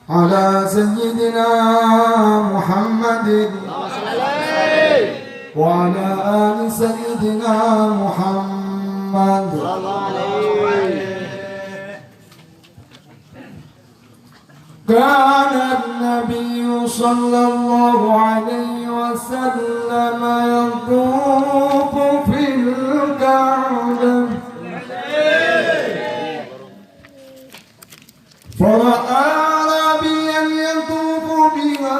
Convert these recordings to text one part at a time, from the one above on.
على سيدنا محمد وعلى آل سيدنا محمد. كان النبي صلى الله عليه وسلم يطوف في الكعبة فرأى أعرابيا يطوف بها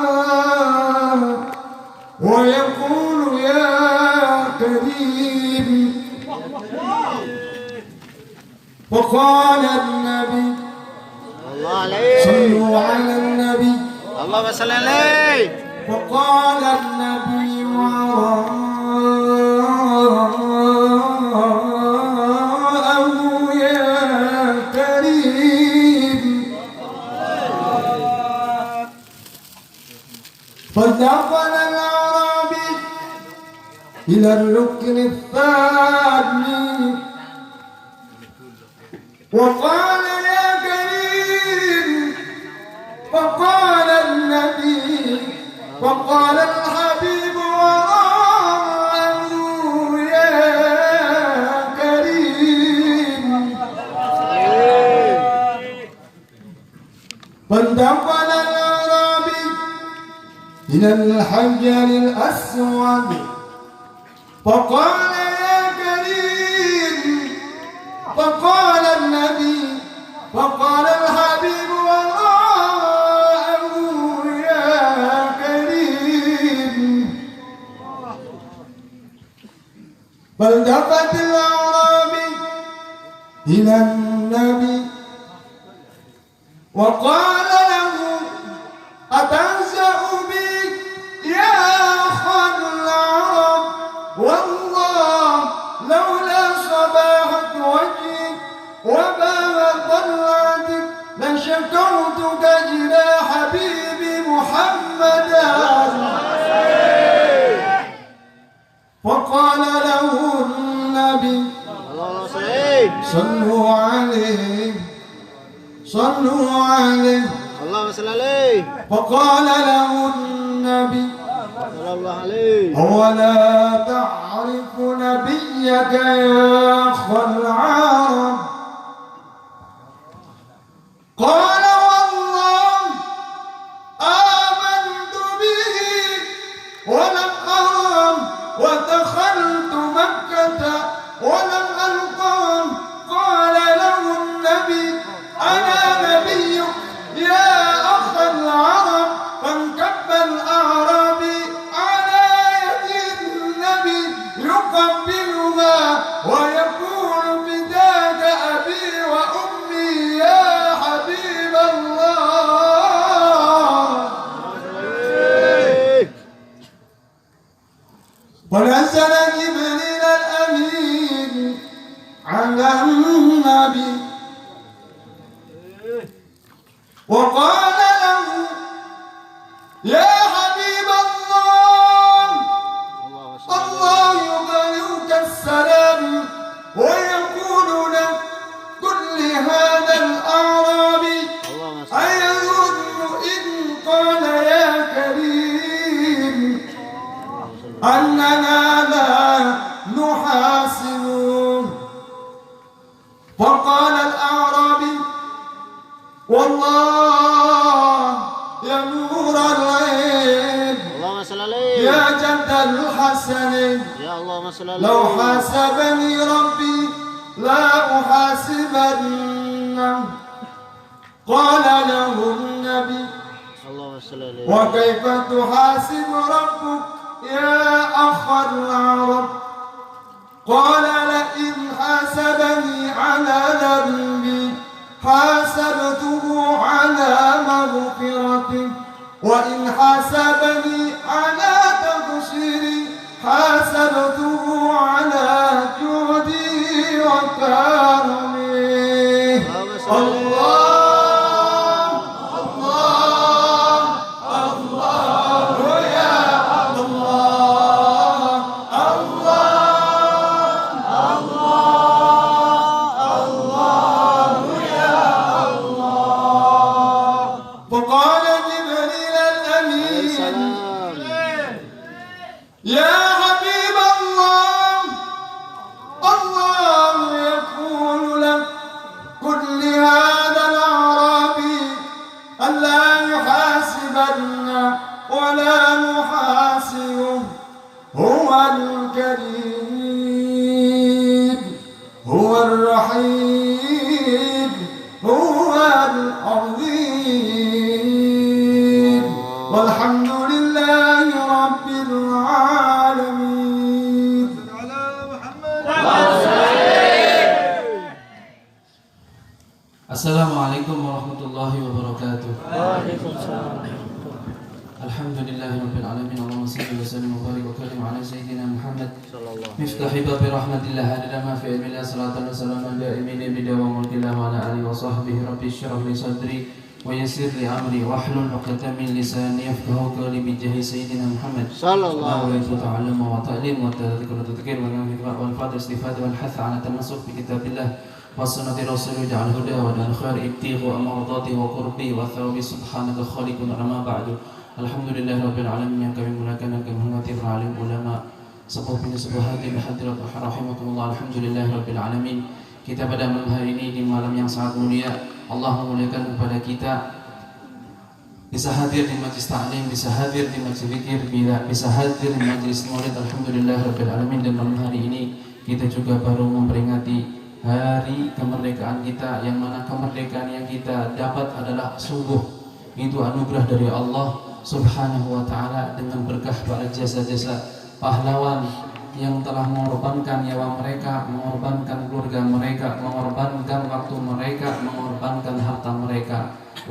ويقول يا كريم، فقال النبي صلوا على النبي اللهم صل عليه. فقال النبي وراءه يا كريم، فدخل الأعرابي إلى الركن الثاني وقال يا كريم، فقال النبي، فقال الحبيب وراءه يا كريم، فانتقل الأعرابي إلى الحجر الأسود فقال يا كريم، فقال النبي، فقال الحبيب وراءه يا كريم، فالتفت الأعرابي إلى النبي وقال له أتنزأ بي يا أخا العرب، والله لولا صباحة وجهك وباب طلعتك لشكوتك إلى حبيبي محمد. فقال له النبي صلوا عليه صلوا عليه. اللهم صل عليه. فقال له النبي صلى الله عليه. أولا تعرف نبيك يا أخا العرب؟ قال والله آمنت به ولم أراه ودخلت مكة ولم ألقاه. قال له النبي أنا نبيك يا أخا العرب. فانكب الأعرابي على يد النبي يقبلها ويقول فداك أبي وأمي يا حبيب الله. ونزل جبريل الأمين على النبي وقال له يا حبيب الله، الله يبلغك السلام ويقول لك كل هذا الأعرابي أيظن إن قال يا كريم أننا لا نحاسبه. فقال الأعرابي والله يا نور العين يا جد الحسن لو حاسبني ربي لا أحاسبنه. قال له النبي وكيف تحاسب ربك يا أخا العرب؟ قال لئن حاسبني على ذنبي حاسبته على مغفرته، وإن حاسبني على تقصيري حاسبته على جودي وكرمي. الله warahmatullahi wabarakatuh. Waalaikumsalam. Alhamdulillahirabbil alamin. Allahumma shalli wa sallim wa barik wa karim ala sayyidina Muhammad Sallallahu miftahi babi rahmatillah adada ma fi ilmillah salatan wa salaman da'imin bidawam mulkillah wa ala alihi wa sahbihi rabbi syrah li sadri wa yassir li amri wahlul 'uqdatam min lisani yafqahu qawli bi jahi sayyidina Muhammad sallallahu alaihi wa ta'allum wa ta'lim wa tadhkir wa tadhkir wa nafqa wal fadl istifad wal hath 'ala tamassuk bi kitabillah wa sunnati rasulih ja'al huda wa dan khair ibtighu amradati wa qurbi wa thawabi subhanaka khaliqun amma ba'du. Alhamdulillahirabbil alamin, yang kami muliakan dan kami hormati para alim ulama sepuh bin sepuh hati hadirat rahimakumullah. Alhamdulillahirabbil alamin. Kita pada malam hari ini di malam yang sangat mulia, Allah memuliakan kepada kita bisa hadir di majlis ta'lim, bisa hadir di majlis zikir, bisa hadir di majlis maulid. Alhamdulillahirabbil alamin. Dan malam hari ini kita juga baru memperingati hari kemerdekaan kita, yang mana kemerdekaan yang kita dapat adalah sungguh itu anugerah dari Allah Subhanahu wa ta'ala, dengan berkah para jasa-jasa pahlawan yang telah mengorbankan nyawa mereka, mengorbankan keluarga mereka, mengorbankan waktu mereka, mengorbankan harta mereka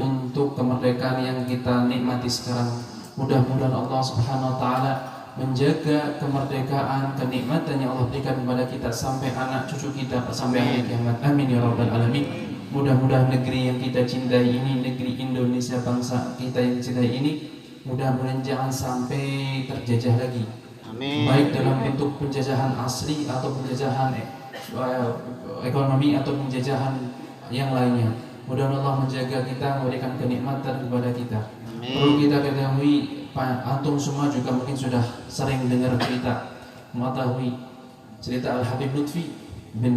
untuk kemerdekaan yang kita nikmati sekarang. Mudah-mudahan Allah Subhanahu wa ta'ala menjaga kemerdekaan, kenikmatan yang Allah berikan kepada kita sampai anak cucu kita, sampai hari kiamat. Amin ya rabbal alamin. Mudah-mudahan negeri yang kita cintai ini, negeri Indonesia, bangsa kita yang cintai ini, mudah-mudahan jangan sampai terjajah lagi. Amin. Baik dalam bentuk penjajahan asli atau penjajahan ekonomi atau penjajahan yang lainnya. Mudah-mudahan Allah menjaga kita, memberikan kenikmatan kepada kita. Amin. Perlu kita ketahui, antum semua juga mungkin sudah sering dengar cerita, mengetahui cerita Al-Habib Lutfi bin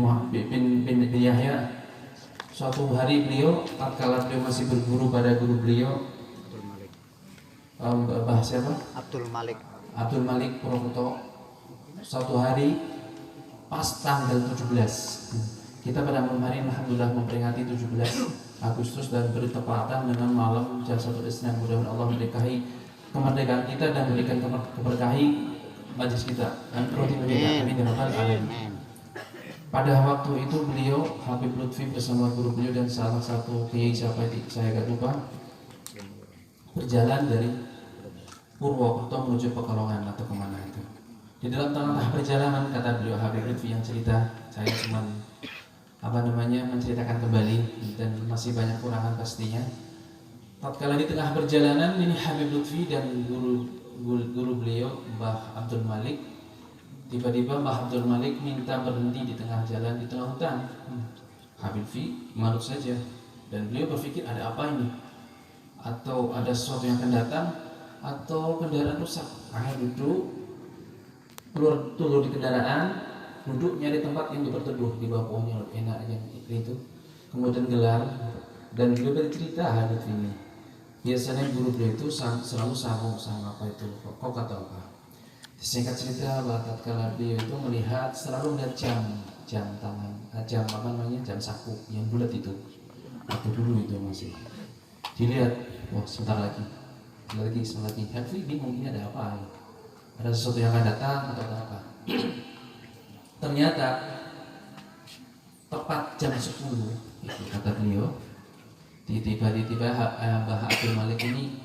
Yahya. Suatu hari beliau, tatkala beliau masih berguru pada guru beliau, bahasa apa? Abdul Malik Purwokerto. Suatu hari pas tanggal 17, kita pada malam hari alhamdulillah memperingati 17 Agustus dan bertepatan dengan malam Jalsatul Isnan. Mudah-mudahan Allah memberkahi kemerdekaan kita dan memberikan keberkahi majlis kita. Amin ya rabbal alamin. Pada waktu itu beliau Habib Lutfi bersama guru beliau dan salah satu kiai siapa itu saya agak lupa, berjalan dari Purwokerto menuju Pekalongan atau kemana itu. Di dalam tengah perjalanan, kata beliau Habib Lutfi yang cerita, saya cuma menceritakan kembali dan masih banyak kurangan pastinya. Tatkala di tengah perjalanan ini Habib Lutfi dan guru beliau Mbah Abdul Malik, tiba-tiba Mbah Abdul Malik minta berhenti di tengah jalan, di tengah hutan. Habib Lutfi manut saja, dan beliau berpikir ada apa ini, atau ada sesuatu yang akan datang, atau kendaraan rusak. Akhirnya duduk, turun di kendaraan, duduk nyari tempat yang berteduh di bawah pohon yang enak yang itu. Kemudian gelar, dan beliau bercerita Habib ini. Biasanya guru beliau itu selalu sarung apa itu, kok kata apa? Singkat cerita, tatkala beliau itu selalu melihat jam tangan, jam saku yang bulat itu. Waktu dulu itu masih dilihat, wah sebentar lagi. Habib bingung, ini ada apa? Ada sesuatu yang akan datang atau apa? Ternyata tepat jam 10, kata beliau. Tiba-tiba Mbah Abdul Malik ini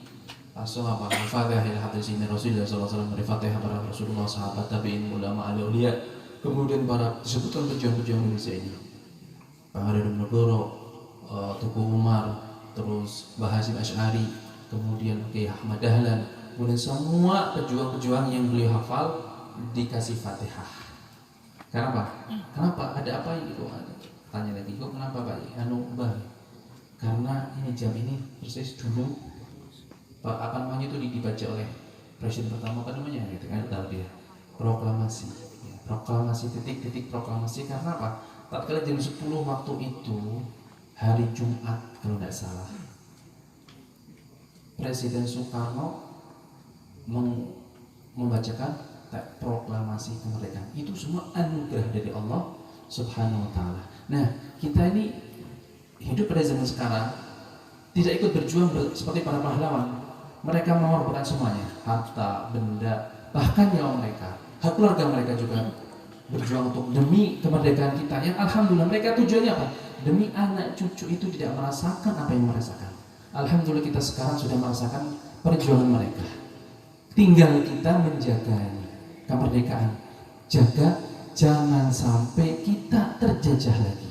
langsung Al-Fatihah ila hadirin Rasulullah sallallahu alaihi wasallam, Al-Fatihah para Rasulullah, sahabat tabi'in, ulama auliya, kemudian para disebutkan pejuang-pejuang Indonesia ini. Pak Harun Nagoro, Tuku Umar, terus Mbah Hasyim Asy'ari, kemudian Kiai Ahmad Dahlan, kemudian semua pejuang-pejuang yang beliau hafal dikasih Fatihah. Kenapa? Ada apa ini kok? Tanya lagi, kok kenapa Pak? Mbah, karena ini jam ini persis dulu itu dibaca oleh presiden pertama gitu kan, dia proklamasi, titik proklamasi. Karena apa? Tatkala jam 10 waktu itu hari Jumat kalau tidak salah, Presiden Soekarno membacakan proklamasi kemerdekaan. Itu semua anugerah dari Allah Subhanahu wa ta'ala. Nah, kita ini hidup pada zaman sekarang tidak ikut berjuang seperti para pahlawan. Mereka mengorbankan semuanya, harta, benda, bahkan nyawa mereka. Hak keluarga mereka juga berjuang untuk demi kemerdekaan kita. Yang alhamdulillah mereka tujuannya apa? Demi anak cucu itu tidak merasakan apa yang merasakan. Alhamdulillah kita sekarang sudah merasakan perjuangan mereka. Tinggal kita menjaganya, kemerdekaan. Jaga jangan sampai kita terjajah lagi.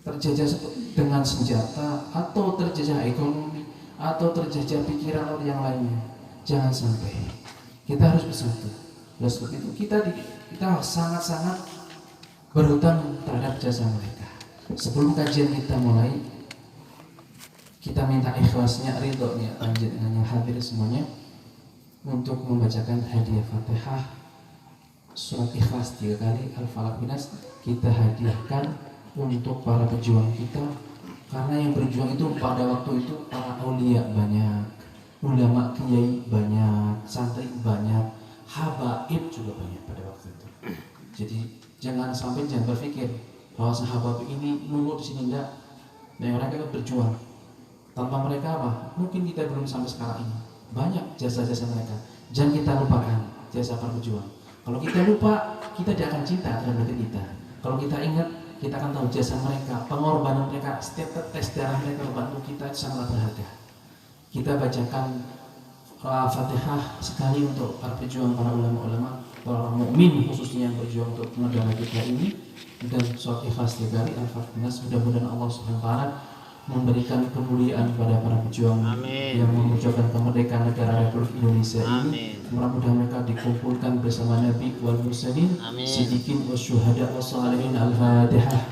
Terjajah dengan senjata atau terjajah ekonomi atau terjajah pikiran orang yang lainnya. Jangan sampai. Kita harus bersatu. Oleh sebab itu kita sangat-sangat berhutang terhadap jasa mereka. Sebelum kajian kita mulai, kita minta ikhlasnya, ridhonya, panjenengan yang hadir semuanya untuk membacakan hadiah Fatihah surat Ikhlas 3 kali, Al-Falaq Binas kita hadiahkan untuk para pejuang kita, karena yang berjuang itu pada waktu itu para aulia banyak, ulama kiai banyak, santri banyak, habaib juga banyak pada waktu itu. Jadi jangan berpikir bahwa sahabat ini nunggu di sini, enggak. Dan mereka berjuang. Tanpa mereka apa? Mungkin kita belum sampai sekarang ini. Banyak jasa-jasa mereka. Jangan kita lupakan jasa para pejuang. Kalau kita lupa, kita tidak akan cinta terhadap negeri kita. Kalau kita ingat, kita akan tahu jasa mereka, pengorbanan mereka, setiap tetes darah mereka membantu kita sangat berharga. Kita bacakan Fatihah sekali untuk para pejuang, para ulama-ulama, para mukmin khususnya yang berjuang untuk negara kita ini, dan surat Ikhlas 3 kali, Al-Falaq. Mudah-mudahan Allah SWT memberikan kemuliaan kepada para pejuang yang memperjuangkan kemerdekaan negara Republik Indonesia ini. Mudah-mudahan mereka dikumpulkan bersama Nabi wal Mursalin, Siddiqin wasyuhada wassalihin. Al-Fatihah.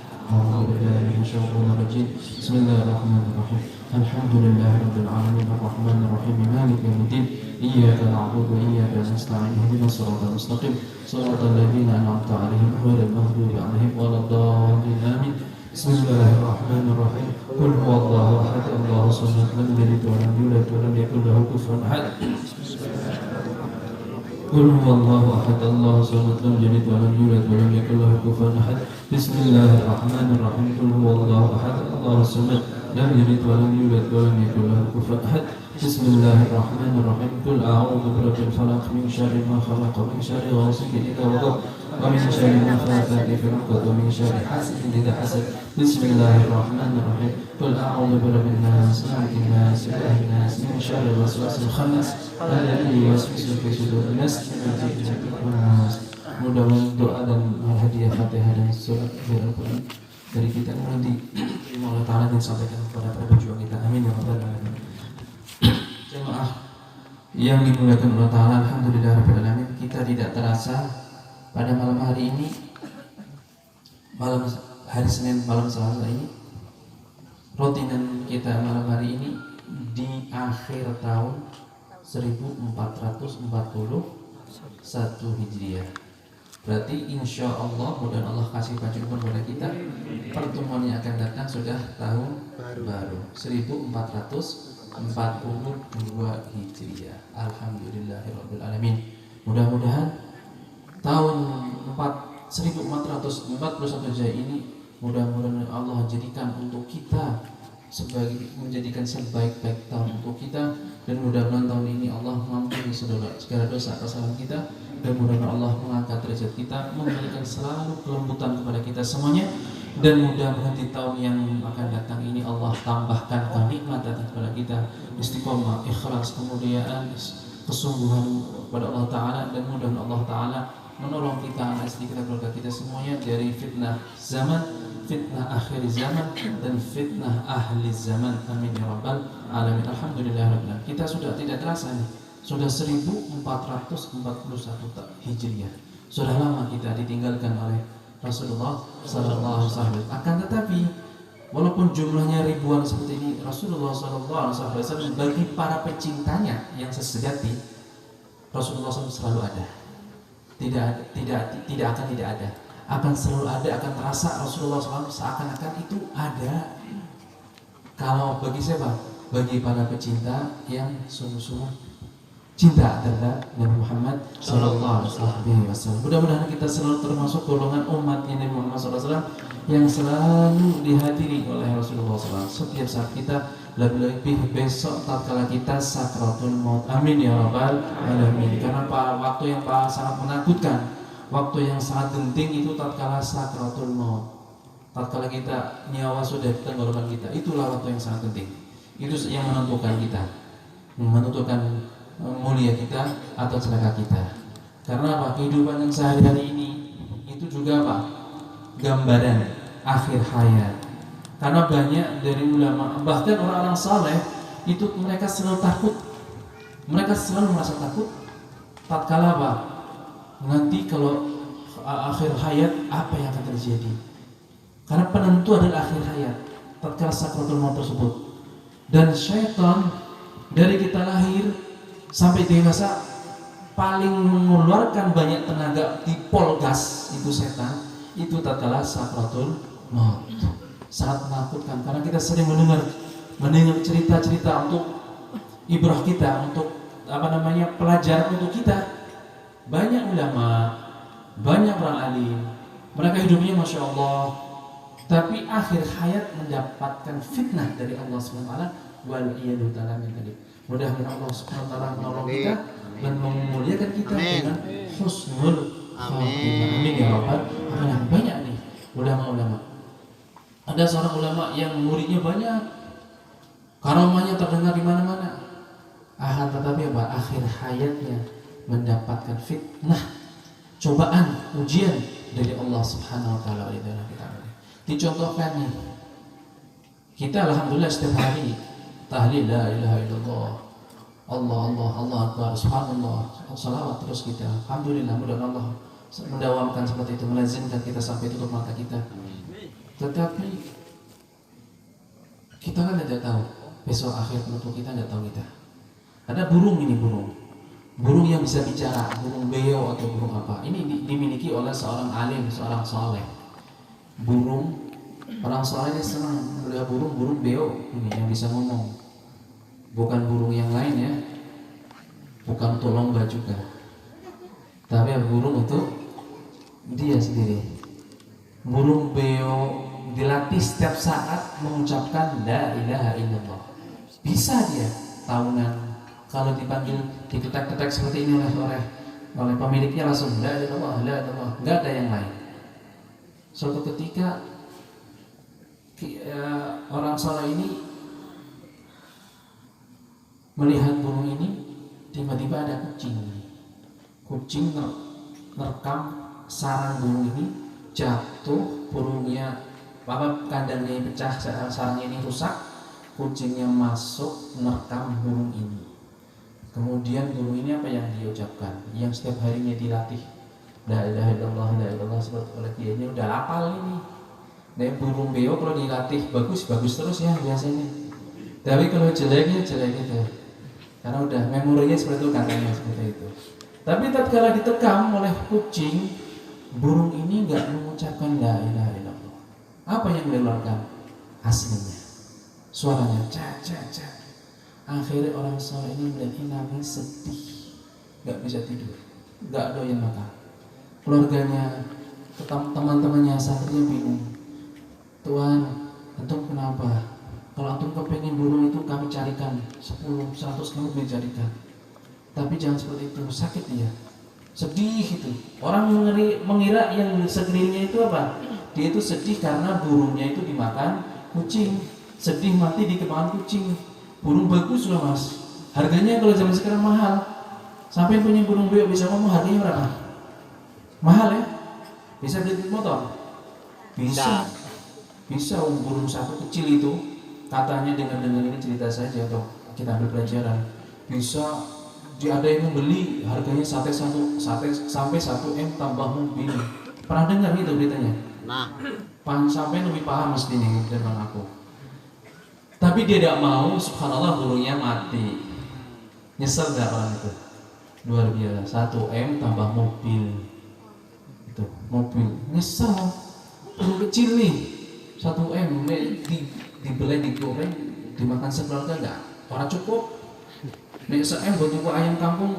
Bismillahirrahmanirrahim. Alhamdulillahirabbil alamin arrahmanir rahim maliki yaumiddin. Iyyaka na'budu wa iyyaka nasta'in. Ihdinas siratal mustaqim. Shiratal ladzina an'amta 'alaihim ghairil maghdubi 'alaihim waladdallin. Amin. Bismillahirrahmanirrahim. Qul huwallahu ahad, Allahus samad, lam yalid wa lam yulad wa lam yakul lahu kufuwan ahad. Qul huwallahu ahad, Allahus samad, lam yalid wa lam yulad wa lam yakul lahu kufuwan ahad. Bismillahirrahmanirrahim. Qul huwallahu ahad, Allahus samad, lam yalid wa lam yulad wa lam yakul lahu kufuwan ahad. Bismillahirrahmanirrahim. Qul a'udzu birabbil falaq min syarri ma khalaq wa min syarri ghasiqin idza waqab wa min syarri nafathati fil 'uqad wa min syarri hasidin idza hasad. Bismillahirrahmanirrahim. Qul a'udzu birabbin nas, malikin nas, ilahin nas, min syarri waswasil khannas alladzi yuwaswisu fi sudurin nas. Mudah-mudahan doa dan hadiah Fatihah dan surat Al-Quran dari kita nanti Allah Ta'ala disampaikan kepada para pejuang kita. Amin ya rabbal alamin. Jemaah yang dimuliakan Allah Ta'ala, alhamdulillah rabbil alamin, kita tidak terasa pada malam hari ini, malam hari Senin, malam Selasa ini, rutinan kita malam hari ini di akhir tahun 1441 Hijriah. Berarti insya Allah, mudah Allah kasih panjang umur kepada kita, pertemuan yang akan datang sudah tahun baru 1442 Hijriah. Alhamdulillahirabbil alamin. Mudah-mudahan tahun 1441 Hijriah ini, mudah-mudahan Allah jadikan untuk kita menjadikan sebaik-baik tahun untuk kita, dan mudah-mudahan tahun ini Allah mengampuni segala dosa kesalahan kita, dan mudah-mudahan Allah mengangkat derajat kita, memberikan selalu kelembutan kepada kita semuanya, dan mudah-mudahan di tahun yang akan datang ini Allah tambahkan kenikmatan kepada kita, istiqomah, ikhlas, kemuliaan, kesungguhan kepada Allah Ta'ala, dan mudah-mudahan Allah Ta'ala menolong kita, anak istri kita, keluarga kita semuanya dari fitnah zaman, fitnah akhir zaman, dan fitnah ahli zaman. Amin ya rabbal alamin. Alhamdulillah rabbil alamin. Kita sudah tidak terasa nih, sudah 1441 Hijriah. Sudah lama kita ditinggalkan oleh Rasulullah sallallahu alaihi wasallam. Akan tetapi walaupun jumlahnya ribuan seperti ini, Rasulullah sallallahu alaihi wasallam bagi para pecintanya yang sejati, Rasulullah SAW selalu ada. Tidak ada, akan selalu ada, akan terasa Rasulullah SAW seakan-akan itu ada. Kalau bagi siapa? Bagi para pecinta yang sungguh-sungguh cinta terhadap Nabi Muhammad Sallallahu Alaihi Wasallam. Mudah-mudahan kita selalu termasuk golongan umatnya Nabi Muhammad SAW yang selalu dihadiri oleh Rasulullah SAW setiap saat kita, lebih besok tatkala kita sakratul maut. Amin ya rabbal alamin. Karena waktu yang sangat menakutkan, waktu yang sangat genting itu tatkala sakratul maut, tatkala kita nyawa sudah di tenggorokan kita, itulah waktu yang sangat penting. Itu yang menentukan kita, menentukan mulia kita atau celaka kita. Karena apa? Kehidupan yang sehari-hari ini itu juga apa? Gambaran akhir hayat. Karena banyak dari ulama, bahkan orang-orang saleh itu mereka selalu takut. Mereka selalu merasa takut tatkala apa? Nanti kalau akhir hayat apa yang akan terjadi? Karena penentu adalah akhir hayat tatkala sakratul maut tersebut. Dan syaitan dari kita lahir sampai dewasa paling mengeluarkan banyak tenaga di polgas itu setan itu tatkala sakratul maut. Sangat menakutkan karena kita sering mendengar cerita-cerita untuk ibrah kita, untuk pelajaran untuk kita. Banyak ulama, banyak orang alim, mereka hidupnya masya Allah, tapi akhir hayat mendapatkan fitnah dari Allah SWT. Wal iyadu ta'ala min dzalik. Mudah-mudahan Allah SWT menolong kita dan memuliakan kita dengan husnul khatimah. Amin ya rabbal alamin. Banyak nih ulama-ulama. Ada seorang ulama yang muridnya banyak, karamahnya terdengar di mana-mana. Tetapi apa? Akhir hayatnya mendapatkan fitnah, cobaan, ujian dari Allah Subhanahu wa taala. Dicontohkan nih. Kita alhamdulillah setiap hari tahlil la ilaha illallah. Allah akbar, subhanallah, salawat terus kita. Alhamdulillah, mudah-mudahan Allah mendawamkan seperti itu, melazimkan kita sampai tutup mata kita. Tetapi kita kan tidak tahu besok akhir penutup kita, tidak tahu kita. Ada burung yang bisa bicara, burung beo atau burung apa. Ini dimiliki oleh seorang alim, seorang saleh. Burung orang saleh senang melihat burung beo ini yang bisa ngomong. Bukan burung yang lain ya, bukan untuk lomba juga. Tapi burung itu dia sendiri. Burung beo dilatih setiap saat mengucapkan la ilaha illallah. Bisa dia tahunan kalau dipanggil diketek-ketek seperti ini oleh pemiliknya langsung la ilaha illallah, enggak ada yang lain. Suatu ketika orang saleh ini melihat burung ini, tiba-tiba ada kucing merekam sarang burung ini, jatuh, burungnya kandangnya pecah, sarangnya ini rusak, kucingnya masuk merekam burung ini. Kemudian burung ini apa yang dia ucapkan, yang setiap harinya dilatih la ilaha illallah, la ilaha illallah seperti oleh dia, ini udah hafal ini. Nah, burung beo kalau dilatih bagus terus ya biasanya. Tapi kalau jelek gitu, karena udah memorinya seperti itu, katanya seperti itu. Tapi tatkala ditekam oleh kucing, burung ini nggak mengucapkan la ilaha illallah. Apa yang dikeluarkan? Aslinya, suaranya cak. Akhirnya orang soleh ini melihat ini nangis, sedih, nggak bisa tidur, nggak doyan makan. Keluarganya, teman-temannya, santrinya bingung. Tuhan, antum kenapa? Kalau antum kepengen burung itu kami carikan 10-100 kami carikan. Tapi jangan seperti itu, sakit dia, sedih itu. Orang mengira yang sekelilingnya itu apa? Dia itu sedih karena burungnya itu dimakan kucing, sedih mati di kemakan kucing. Burung bagus loh mas, harganya kalau zaman sekarang mahal. Sampai punya burung beo bisa ngomong harganya berapa? Mahal ya? Bisa beli motor? Bisa burung satu kecil itu, katanya dengan ini cerita saja atau kita ambil pelajaran, bisa ada yang membeli harganya sampai 1 M tambah mobil. Pernah dengar gitu beritanya? Nah, sampai lebih paham mesti nih dengan aku. Tapi dia tidak mau, subhanallah burungnya mati. Nyesel gak orang itu? Luar biasa, 1 M tambah mobil. Itu mobil, nyesel. Burung kecil nih, 1 M dibeli, digoreng, dimakan sekeluarga enggak? Orang cukup. Nek se-M buat tuku ayam kampung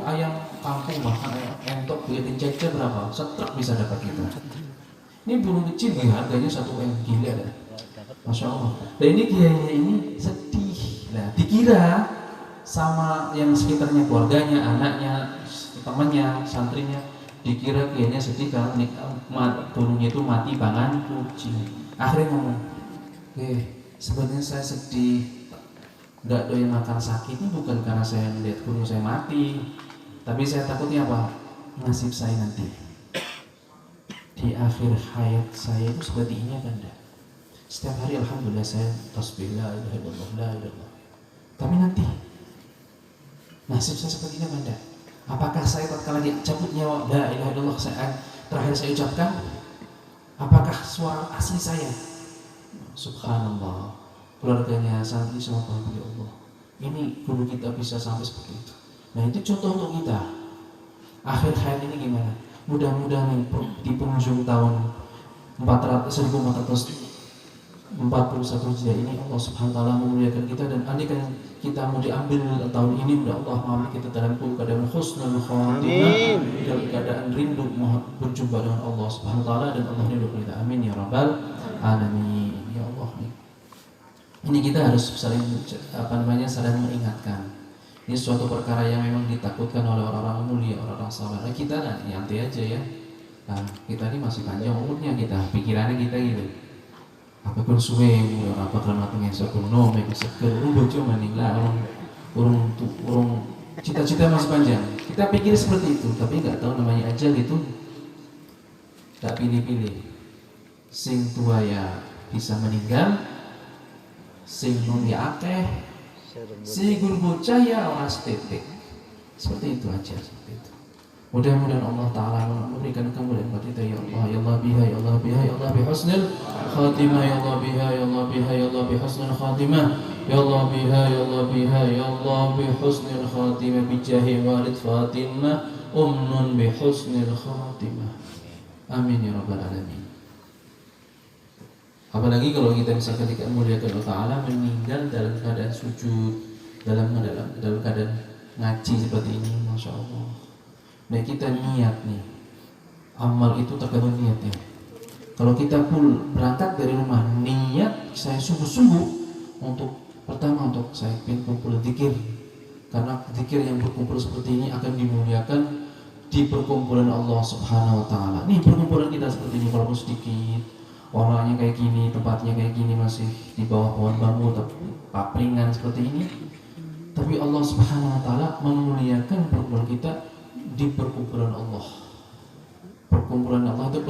bahkan ayam entok bikin cecek berapa? Setruk bisa dapat kita. Ini burung kecil harganya 1 M, gila dah. Masya Allah. Dan ini kiainya ini sedih. Nah, dikira sama yang sekitarnya, keluarganya, anaknya, temannya, santrinya, dikira kiainya sedih karena burungnya itu mati pangan kucing. Akhirnya ngomong, sebenarnya saya sedih nggak doyan makan sakit ini bukan karena saya melihat guru saya mati, tapi saya takutnya apa? Nasib saya nanti di akhir hayat saya itu seperti ini apa enggak? Setiap hari alhamdulillah saya tasbih la ilaha illallah la ilaha illallah. Tapi nanti nasib saya seperti ini apa enggak? Apakah saya tatkala dicabut nyawa la ilaha illallah saya terakhir saya ucapkan, apakah suara asli saya? Subhanallah, keluarganya santri semua ya Allah, ini guru kita bisa sampai seperti itu. Nah itu contoh untuk kita. Akhir hayat ini gimana? Mudah-mudahan di penghujung tahun 1441 Hijriah ini Allah Subhanahu wa taala memuliakan kita, dan andaikan kita mau diambil tahun ini, mudah Allah maaf kita dalam keadaan husnul khatimah, dalam keadaan rindu mohon berjumpa dengan Allah Subhanahu wa taala, dan Allah rindu kita. Amin ya rabbal alamin. Ya Allah. Ini kita harus saling saling mengingatkan. Ini suatu perkara yang memang ditakutkan oleh orang-orang mulia, orang-orang saleh. Nah, kita nyantai aja ya. Nah, kita ini masih panjang umurnya, kita pikirannya kita gitu. Apapun suwe, orang bakal mateng esok kuno, mereka seger, bojo maning lah, urung cita-cita masih panjang. Kita pikir seperti itu, tapi nggak tahu namanya ajal itu nggak pilih-pilih. Sing tua ya bisa meninggal, sing nom ya akeh, si guru bocah ya orang estetik. Seperti itu aja, seperti itu. Mudah-mudahan Allah Ta'ala memberikan kemuliaan buat kita. Ya Allah, ya Allah biha, ya Allah biha, ya Allah bihusnil khatimah, ya Allah biha, ya Allah biha, ya Allah bihusnil khatimah, ya Allah biha, ya Allah biha, ya Allah bihusnil khatimah, bijahi walid Fatimah umnun bihusnil khatimah. Amin ya rabbal alamin. Apalagi kalau kita misalkan ketika muliakan Allah Ta'ala meninggal dalam keadaan sujud, dalam keadaan ngaji seperti ini, Masya Allah. Nah kita niat nih, amal itu tergantung niatnya. Kalau kita berangkat dari rumah, niat saya sungguh-sungguh untuk pertama untuk saya ingin kumpul zikir, karena zikir yang berkumpul seperti ini akan dimuliakan di perkumpulan Allah Subhanahu Wa Taala. Nih perkumpulan kita seperti ini walaupun sedikit, orangnya kayak gini, tempatnya kayak gini, masih di bawah pohon bambu atau papringan seperti ini, tapi Allah Subhanahu Wa Taala memuliakan perkumpulan kita di perkumpulan Allah. Perkumpulan Allah itu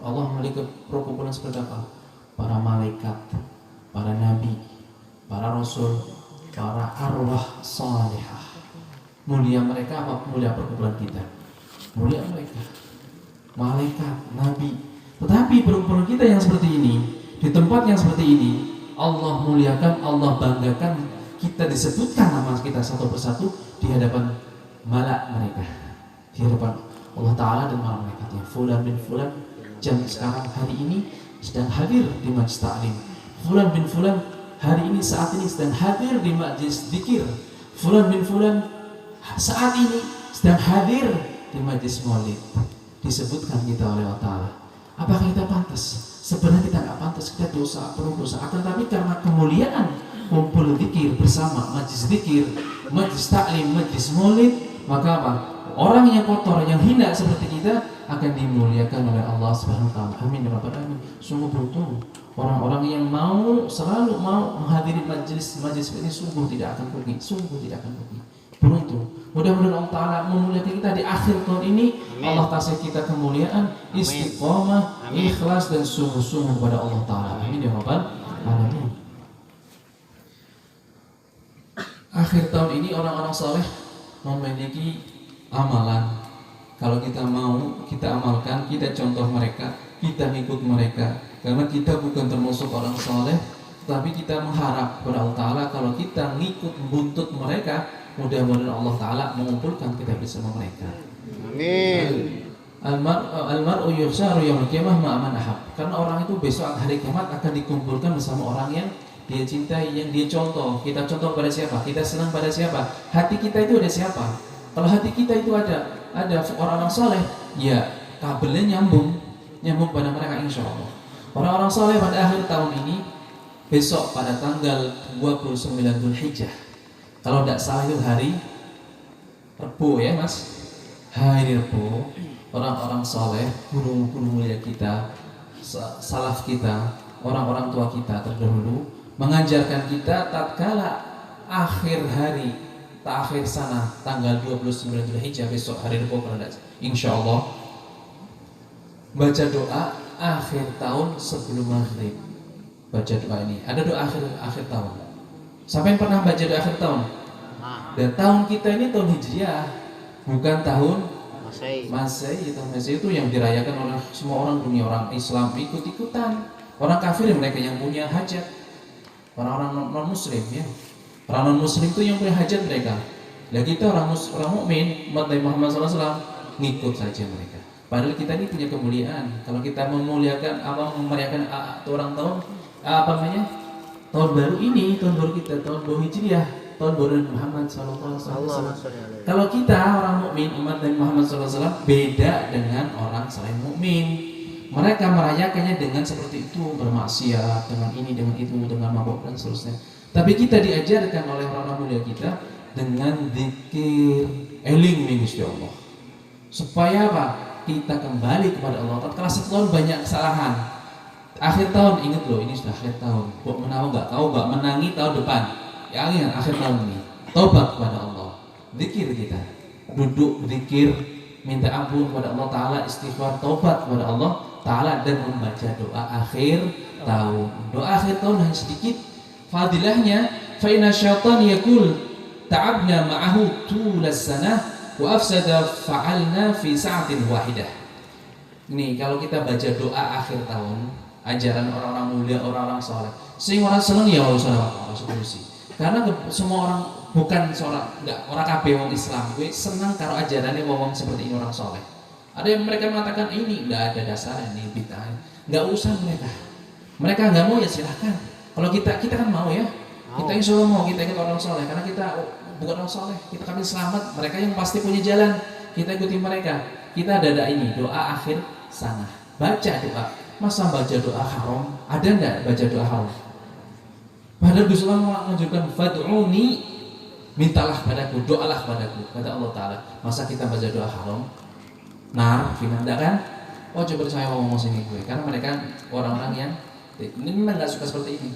Allah memiliki perkumpulan seperti apa? Para malaikat, para nabi, para rasul, para arwah salihah. Mulia mereka apa? Mulia perkumpulan kita. Mulia mereka, malaikat, nabi. Tetapi perkumpulan kita yang seperti ini, di tempat yang seperti ini, Allah muliakan, Allah banggakan, kita disebutkan nama kita satu persatu di hadapan malak mereka, di hadapan Allah Ta'ala dan para malaikatnya. Fulan bin Fulan jam sekarang hari ini sedang hadir di majlis ta'lim. Fulan bin Fulan hari ini saat ini sedang hadir di majlis zikir. Fulan bin Fulan saat ini sedang hadir di majlis maulid. Disebutkan kita oleh Allah Ta'ala. Apakah kita pantas? Sebenarnya kita nggak pantas, kita dosa, penuh dosa. Akan tapi karena kemuliaan kumpul zikir bersama, majlis zikir, majlis ta'lim, majlis maulid, maka apa? Orang yang kotor, yang hina seperti kita akan dimuliakan oleh Allah Subhanahu wa taala. Amin ya rabbal alamin. Sungguh beruntung orang-orang yang selalu mau menghadiri majlis ini, sungguh tidak akan rugi, beruntung. Mudah-mudahan Allah Ta'ala memuliakan kita di akhir tahun ini. Amin. Allah kasih kita kemuliaan, istiqomah, ikhlas dan sungguh-sungguh kepada Allah Ta'ala. Amin ya rabbal alamin. Akhir tahun ini orang-orang saleh memiliki amalan. Kalau kita mau, kita amalkan, kita contoh mereka, kita ngikut mereka. Karena kita bukan termasuk orang saleh, tapi kita mengharap kepada Allah Ta'ala kalau kita ngikut buntut mereka, mudah-mudahan Allah Ta'ala mengumpulkan kita bersama mereka. Amin. Almar'u yuhsyaru yaumil qiyamah ma'aman ahab. Karena orang itu besok hari kiamat akan dikumpulkan bersama orang yang dia cintai, yang dia contoh. Kita contoh pada siapa? Kita senang pada siapa? Hati kita itu ada siapa? Kalau hati kita itu ada orang-orang saleh, ya kabelnya nyambung pada mereka insya Allah. Orang-orang saleh pada akhir tahun ini, besok pada tanggal 29 Dzulhijjah, kalau tidak salah itu hari Rabu ya mas, hari Rabu, orang-orang saleh, guru-guru mulia kita, salaf kita, orang-orang tua kita terdahulu mengajarkan kita tatkala akhir hari, akhir sana tanggal 29 Dzulhijjah besok hari Rabu insya Allah baca doa akhir tahun sebelum maghrib. Baca doa ini. Ada doa akhir tahun. Siapa yang pernah baca doa akhir tahun? Dan tahun kita ini tahun Hijriah, bukan tahun Masehi. Tahun Masehi itu yang dirayakan oleh semua orang dunia, orang Islam ikut-ikutan. Orang kafir mereka yang punya hajat. Orang-orang non-muslim ya. Orang non-muslim itu yang punya hajat mereka. Dan kita orang mukmin, umat Nabi Muhammad SAW ngikut saja mereka. Padahal kita ini punya kemuliaan. Kalau kita memuliakan memeriahkan orang tahun baru ini, tahun baru kita, tahun baru Hijriah, tahun baru Nabi Muhammad SAW. Kalau kita orang mukmin umat Nabi Muhammad SAW beda dengan orang selain mukmin. Mereka merayakannya dengan seperti itu, bermaksiat dengan ini, dengan itu, dengan mabuk dan seterusnya. Tapi kita diajarkan oleh orang mulia kita dengan zikir, eling Gusti Allah. Supaya apa? Kita kembali kepada Allah. Tatkala setahun banyak kesalahan. Akhir tahun ingat loh, ini sudah akhir tahun. Kok nggak menangi tahun depan. Ya ingat akhir tahun ini. Taubat kepada Allah. Zikir kita. Duduk zikir, minta ampun kepada Allah Taala, istighfar, taubat kepada Allah Ta'ala dan membaca doa akhir tahun. Doa akhir tahun hanya sedikit fadilahnya. Fa inna syaitan yaqul ta'abna ma'ahu tulas sanah wa afsada fa'alna fi sa'atin wahidah. Ini kalau kita baca doa akhir tahun, ajaran orang-orang mulia, orang-orang soleh, sehingga orang senang ya Allah solusi. Karena semua orang bukan orang kabeh wong Islam, gue senang kalau ajarannya wong seperti ini orang soleh. Ada yang mereka mengatakan ini nggak ada dasarnya, ini bid'ah, nggak usah mereka nggak mau ya silahkan. Kalau kita kan mau ya, kita insya Allah mau, kita ikut orang soleh karena kita bukan orang soleh, kita kami selamat. Mereka yang pasti punya jalan, kita ikuti mereka. Kita ada ini doa akhir sana, baca doa. Masa baca doa haram? Ada nggak baca doa haram? Padahal Gusti Allah mengajarkan fad'uni, mintalah padaku, doalah padaku, kata Allah Taala. Masa kita baca doa haram? Finanda kan? Oh coba saya ngomong sini gue, karena mereka orang-orang yang ini memang nggak suka seperti ini.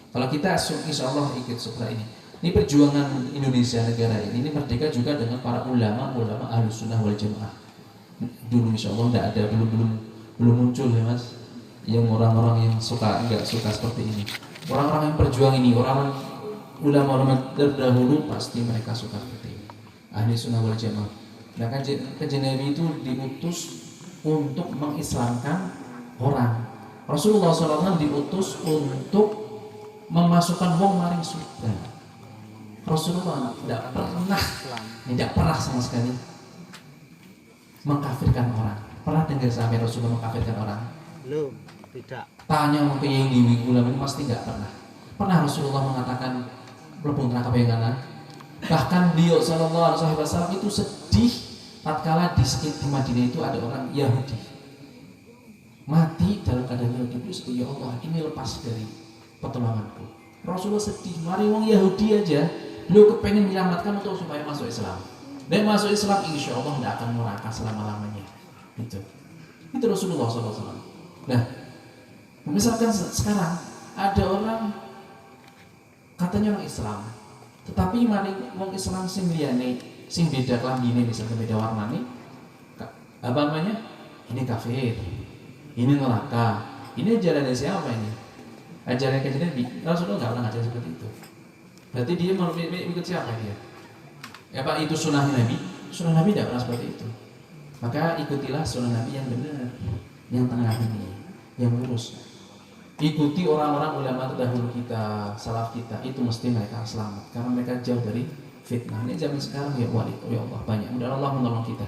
Kalau kita insya Allah ikut seperti ini. Ini perjuangan Indonesia negara ini merdeka juga dengan para ulama Ahlus Sunnah wal Jamaah. Dulu insya Allah nggak ada, belum muncul ya mas, yang orang-orang yang nggak suka seperti ini. Orang-orang yang berjuang ini, orang ulama terdahulu pasti mereka suka seperti ini. Ahli Sunnah wal Jamaah. Nah kanjeng Nabi itu diutus untuk mengislamkan orang. Rasulullah SAW diutus untuk memasukkan wong maring surga. Rasulullah tidak pernah sama sekali mengkafirkan orang. Pernah dengar sampai Rasulullah mengkafirkan orang? Belum, tidak. Tanya mungkin yang di ulama ini pasti nggak pernah. Pernah Rasulullah mengatakan mlebu neraka bayangana? Bahkan beliau sallallahu alaihi wasallam itu sedih tatkala di Madinah itu ada orang Yahudi mati dalam keadaan Yahudi. Itu sedih, ya Allah, ini lepas dari pertolonganku. Rasulullah sedih, mari wong Yahudi aja beliau kepengen menyelamatkan untuk supaya masuk Islam. Dan masuk Islam insya Allah tidak akan neraka selama-lamanya. Itu Rasulullah SAW. Nah, misalkan sekarang ada orang katanya orang Islam, tetapi mari wong Islam sing liyane, sing beda klambine, misalnya beda warnane, apa namanya? Ini kafir, ini neraka. Ini ajaran siapa ini? Ajaran kajian Nabi. Rasulullah nggak pernah ngajar seperti itu. Berarti dia mau ikut siapa dia? Ya Pak, itu sunnah Nabi. Sunnah Nabi tidak pernah seperti itu. Maka ikutilah sunnah Nabi yang benar, yang tengah ini, yang lurus. Ikuti orang-orang ulama terdahulu kita, salaf kita, itu mesti mereka selamat karena mereka jauh dari fitnah. Ini zaman sekarang ya Allah banyak. Mudah Allah menolong kita.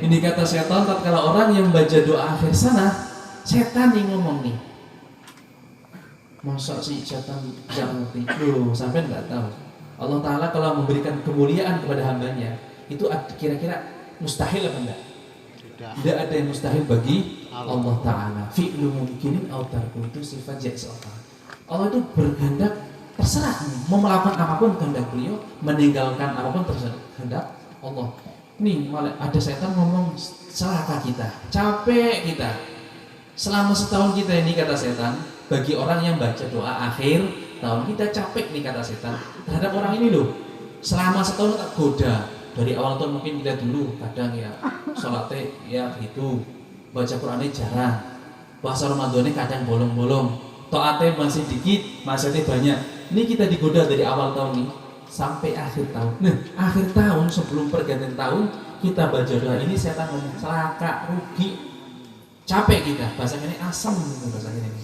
Ini kata setan, tatkala orang yang baca doa akhir sana, setan yang ngomong nih. Masa sih setan jangan ngerti? Loh, sampai nggak tahu. Allah Ta'ala kalau memberikan kemuliaan kepada hambanya, itu kira-kira mustahil apa enggak? Tidak ada yang mustahil bagi Allah Ta'ala. Fi'lu mungkinin aw tarku, itu sifat jaz Allah itu berkehendak, terserah mau melakukan apapun kehendak beliau, meninggalkan apapun terserah kehendak Allah. Nih malah ada setan ngomong celaka kita, capek kita. Selama setahun kita ini, kata setan, bagi orang yang baca doa akhir tahun kita capek nih kata setan terhadap orang ini loh. Selama setahun tak goda. Dari awal tahun mungkin kita dulu kadang ya sholatnya ya gitu, baca Qurannya jarang, puasa Ramadannya kadang bolong-bolong, taatnya masih dikit, maksiatnya banyak. Ini kita digoda dari awal tahun nih sampai akhir tahun. Nah, akhir tahun sebelum pergantian tahun kita baca doa ini, setan ngomong celaka, rugi, capek kita. Bahasanya ini asam, bahasanya ini.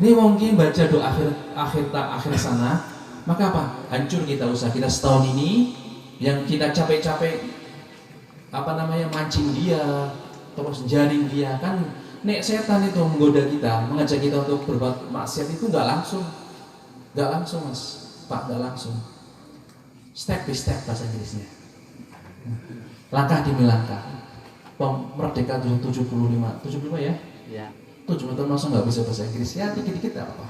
Ini mungkin baca doa akhir sana, maka apa? Hancur kita usaha kita setahun ini yang kita capek-capek mancing dia, terus jaring dia kan. Nek setan itu menggoda kita, mengajak kita untuk berbuat maksiat itu nggak langsung mas, Pak, nggak langsung. Step by step bahasa Inggrisnya. Langkah demi langkah. Merdeka 75 ya? Ya. 7 tahun masa nggak bisa bahasa Inggris ya, dikit-dikit apa?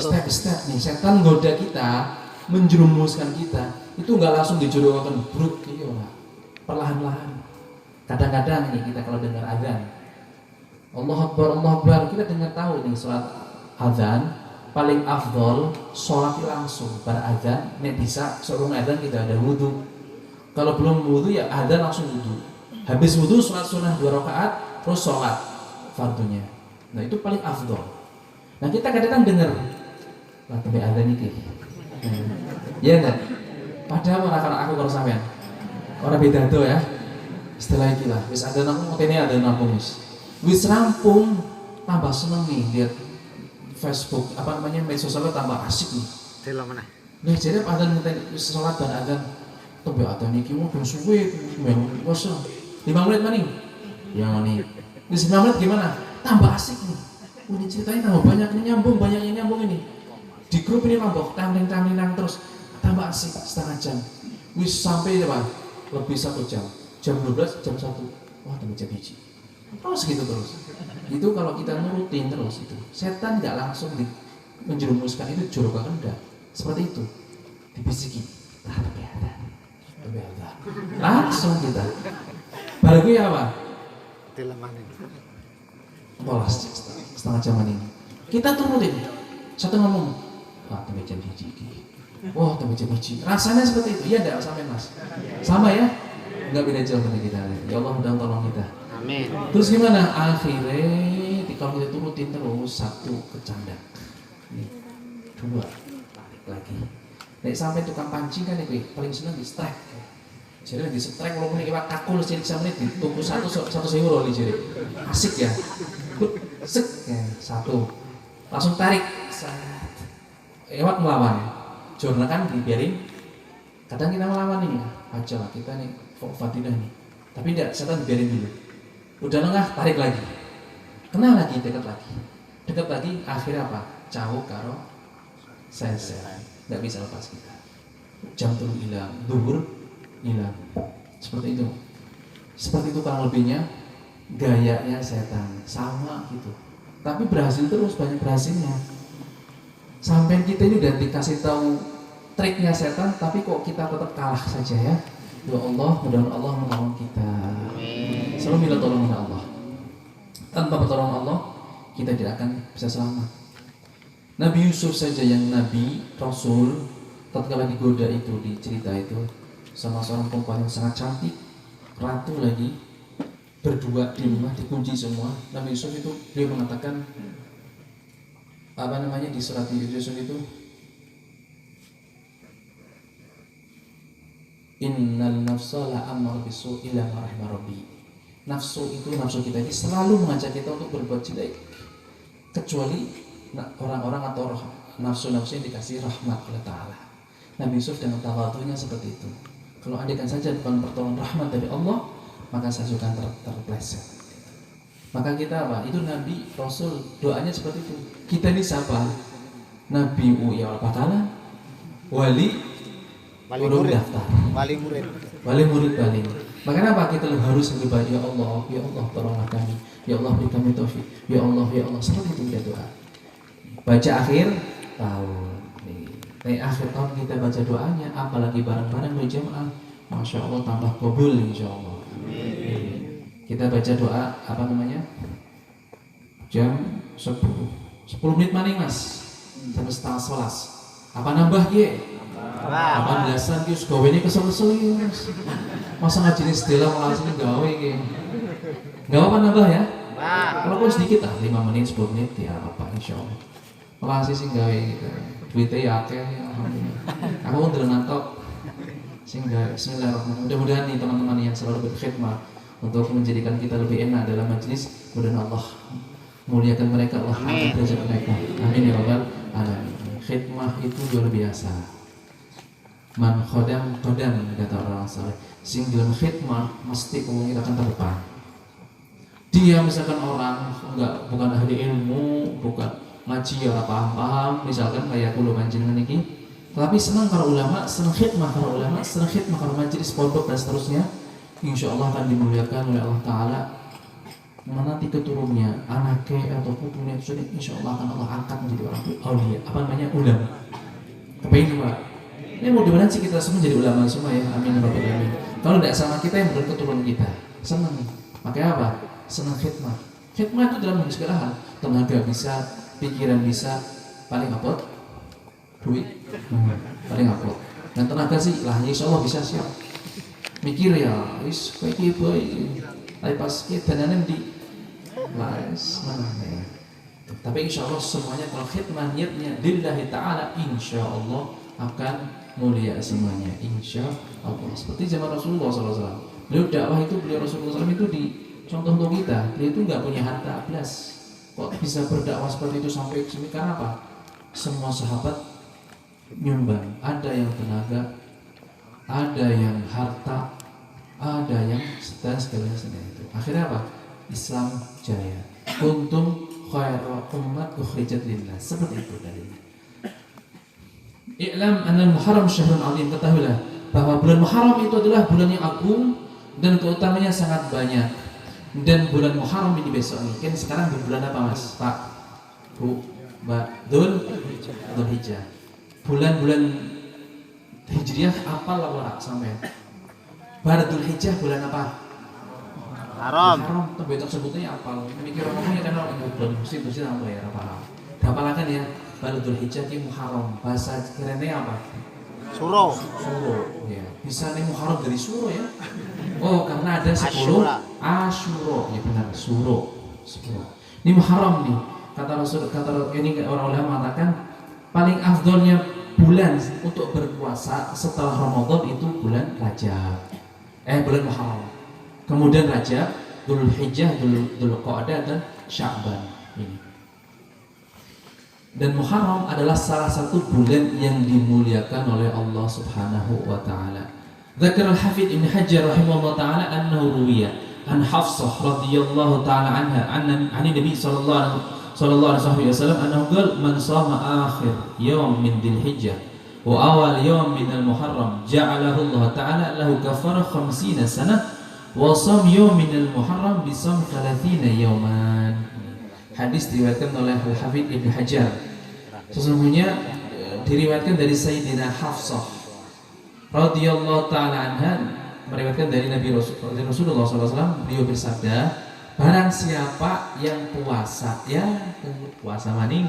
Step by step nih, setan goda kita, menjerumuskan kita, itu nggak langsung dijodohkan bruk, iya lah, perlahan-lahan. Kadang-kadang nih kita kalau dengar azan, Allah Akbar, kita dengar tahu nih sholat azan paling afdol sholat langsung pada azan. Nek bisa sebelum azan kita ada wudhu. Kalau belum wudhu ya azan langsung wudhu. Habis wudhu sholat sunnah 2 rakaat, terus sholat fardunya. Nah itu paling afdol. Nah kita kadang-kadang dengar lah tapi azan ini ya enggak? Padahal orang aku kalau sampean orang beda tuh ya. Setelah itu lah, wis ada aku ngotene ada nampung wis rampung, tambah seneng nih lihat Facebook media sosial tambah asik nih. Sila mana? Nih jadi ada ngotene wis salat dan adzan tobe adzan iki mau suwe wis 5 menit maning. Ya nih. Wis 5 menit gimana? Tambah asik nih. Ini ceritanya tambah banyak ini nyambung ini. Di grup ini nambah tamling-tamlingan terus tambah asik setengah jam. Wis sampai apa? Lebih 1 jam. Jam 12, jam 1. Wah, tambah jam 1. Terus gitu terus. Itu kalau kita nurutin terus itu. Setan nggak langsung menjerumuskan itu joroka kendak. Seperti itu. Dibisiki. Tapi ada. Langsung kita. Baru ya apa? Sila mana? Polas setengah jam ini. Kita turutin. Satu ngomong, wah tambah jam 1. Wah tambah jam 1. Rasanya seperti itu. Iya enggak sampai mas? Sama ya? Enggak beda jauh dari kita. Ya Allah mudah tolong kita. Amin. Terus gimana? Akhirnya kalau kita turutin terus, 1 kecandak. 2 tarik lagi. Nek sampai tukang pancing kan itu paling seneng di strike. Jadi di strike kalau punya iwak kakul sih sampai ditunggu 1 euro jadi asik ya. Sek ya 1 langsung tarik. Iwak melawan. Jorna kan dibiarin. Kadang kita melawan nih, aja lah kita nih Fatidah nih. Tapi tidak, setan dibiarin dulu. Udah lengah, tarik lagi. Kenal lagi, dekat lagi, akhirnya apa? Jauh karo sese. Nggak bisa lepas kita. Jam tuh hilang, duhur hilang. Seperti itu kurang lebihnya gayanya setan, sama gitu. Tapi berhasil terus, banyak berhasilnya. Sampai kita ini udah dikasih tahu triknya setan, tapi kok kita tetap kalah saja ya. Ya Allah, mudah-mudahan Allah menolong kita. Selalu minta tolong kepada Allah. Tanpa pertolongan Allah, kita tidak akan bisa selamat. Nabi Yusuf saja yang Nabi Rasul, tatkala digoda itu di cerita itu sama seorang perempuan yang sangat cantik, ratu lagi, berdua di rumah dikunci semua. Nabi Yusuf itu dia mengatakan di surat Yusuf itu, innal nafsa la'amar bisu ila rahmah rabbi. Nafsu kita ini selalu mengajak kita untuk berbuat jelek, kecuali orang-orang atau nafsu-nafsu yang dikasih rahmat oleh Ta'ala. Nabi Yusuf dengan tawadhunya seperti itu. Kalau andaikan saja bukan pertolongan rahmat dari Allah, maka saya suka terpleset. Maka kita apa? Itu Nabi Rasul doanya seperti itu. Kita ini siapa? Nabi ya Allah Ta'ala, wali urung daftar, wali murid. Makanya apa? Kita harus berdoa, ya Allah tolonglah kami, ya Allah beri kami taufik, ya Allah seperti itu kita doa. Baca akhir tahun. Nih akhir tahun kita baca doanya, apalagi bareng-bareng berjamaah, masya Allah tambah kabul insya Allah. Kita baca doa jam 10 menit maning mas. jam 10:30. Apa nambah ki? 18-an ki wis gawene kesel-kesel iki. Masa ngajine sedela langsung gawe ki. Enggak apa nambah ya? Kalau kok sedikit 5 menit 10 menit ya apa insyaallah. Kelas sing gawe gitu. Duitnya ya akeh alhamdulillah. Aku ndelok ngantok sing gawe bismillahirrahmanirrahim. Mudah-mudahan nih teman-teman yang selalu berkhidmat untuk menjadikan kita lebih enak dalam majelis, mudah-mudahan Allah muliakan mereka, Allah angkat derajat mereka. Amin ya rabbal alamin. Khidmah itu luar biasa. Man khodam kata orang saleh. Sing dalam khidmah mesti kita akan terdepan. Dia misalkan orang bukan ahli ilmu, bukan ngaji ya paham-paham, misalkan kayak kulo panjenengan iki, tapi senang karo ulama, senang khidmah karo ulama, senang khidmah karo majelis pondok dan seterusnya, insyaallah akan dimuliakan oleh Allah Taala. Nanti keturunnya, anaknya atau putunya itu insyaallah akan Allah angkat menjadi orang aulia, ulama. Kepengen Pak? Ini mudah-mudahan sih kita semua jadi ulama semua ya, amin ya rabbal alamin. Kalau tidak sama kita yang bukan keturunan kita, senang. Makanya apa? Senang khidmah. Khidmah itu dalam segala hal, tenaga bisa, pikiran bisa, paling apot duit paling apot, dan tenaga sih lah insyaallah bisa siap mikir ya wis kayak gitu tapi pas kita danane di laes mana ya. Tapi insyaallah semuanya kalau khidmah niatnya lillahi ta'ala insyaallah akan mulia semuanya insyaallah. Seperti zaman Rasulullah SAW, beliau dakwah itu, beliau Rasulullah SAW itu di contoh untuk kita, beliau itu nggak punya harta belas. Kok bisa berdakwah seperti itu sampai ke sini? Karena apa? Semua sahabat nyumbang. Ada yang tenaga, ada yang harta, ada yang dan segala itu. Akhirnya apa? Islam jaya. Kuntum khairu ummat ukhrijat lillah. Seperti itu dalilnya. I'lam anna Muharram syahrun 'azim. Ketahuilah bahwa bulan Muharram itu adalah bulan yang agung dan keutamanya sangat banyak. Dan bulan Muharram ini besok nih, kan sekarang di bulan apa Mas? Pak, Bu, Mbak, Dzulhijjah. Bulan-bulan Hijriah apa lah ora sampai? Bar Dzulhijjah bulan apa? Haram. Tapi itu sebutnya apa? Mikir ngomongnya kan orang bulan mesti apa ya apa? Dapalakan ya, Bar Dzulhijjah ki Muharram. Bahasa kerennya apa? Suro, ya. Bisa nih Muharram dari Suro ya. Oh, karena ada 10 Asyura, ya benar, Suro. Ini Muharram nih. Kata ini orang ulama mengatakan paling afdolnya bulan untuk berpuasa setelah Ramadan itu bulan Rajab. Bulan Muharram. Kemudian Rajab, Dzulhijjah, Dzulqa'dah dan Sya'ban ini. Dan Muharram adalah salah satu bulan yang dimuliakan oleh Allah Subhanahu wa taala. Dzakar al-Hafidz Ibnu Hajar rahimahullah taala annahu ruwiya an Hafsah radhiyallahu taala anha an Nabi sallallahu alaihi wasallam annahu qala man shama akhir yawm min Dzulhijjah wa awal yawm min al-Muharram ja'alahu Allah taala lahu kafarah 50 sanah wa sham yawm min al-Muharram bi sham 30 yawman. Hadis diriwayatkan oleh Al-Hafidz Ibnu Hajar. Sesungguhnya diriwayatkan dari Sayyidina Hafsah radhiyallahu taala anha meriwayatkan dari Rasulullah SAW. Beliau bersabda, barang siapa yang puasa puasa maning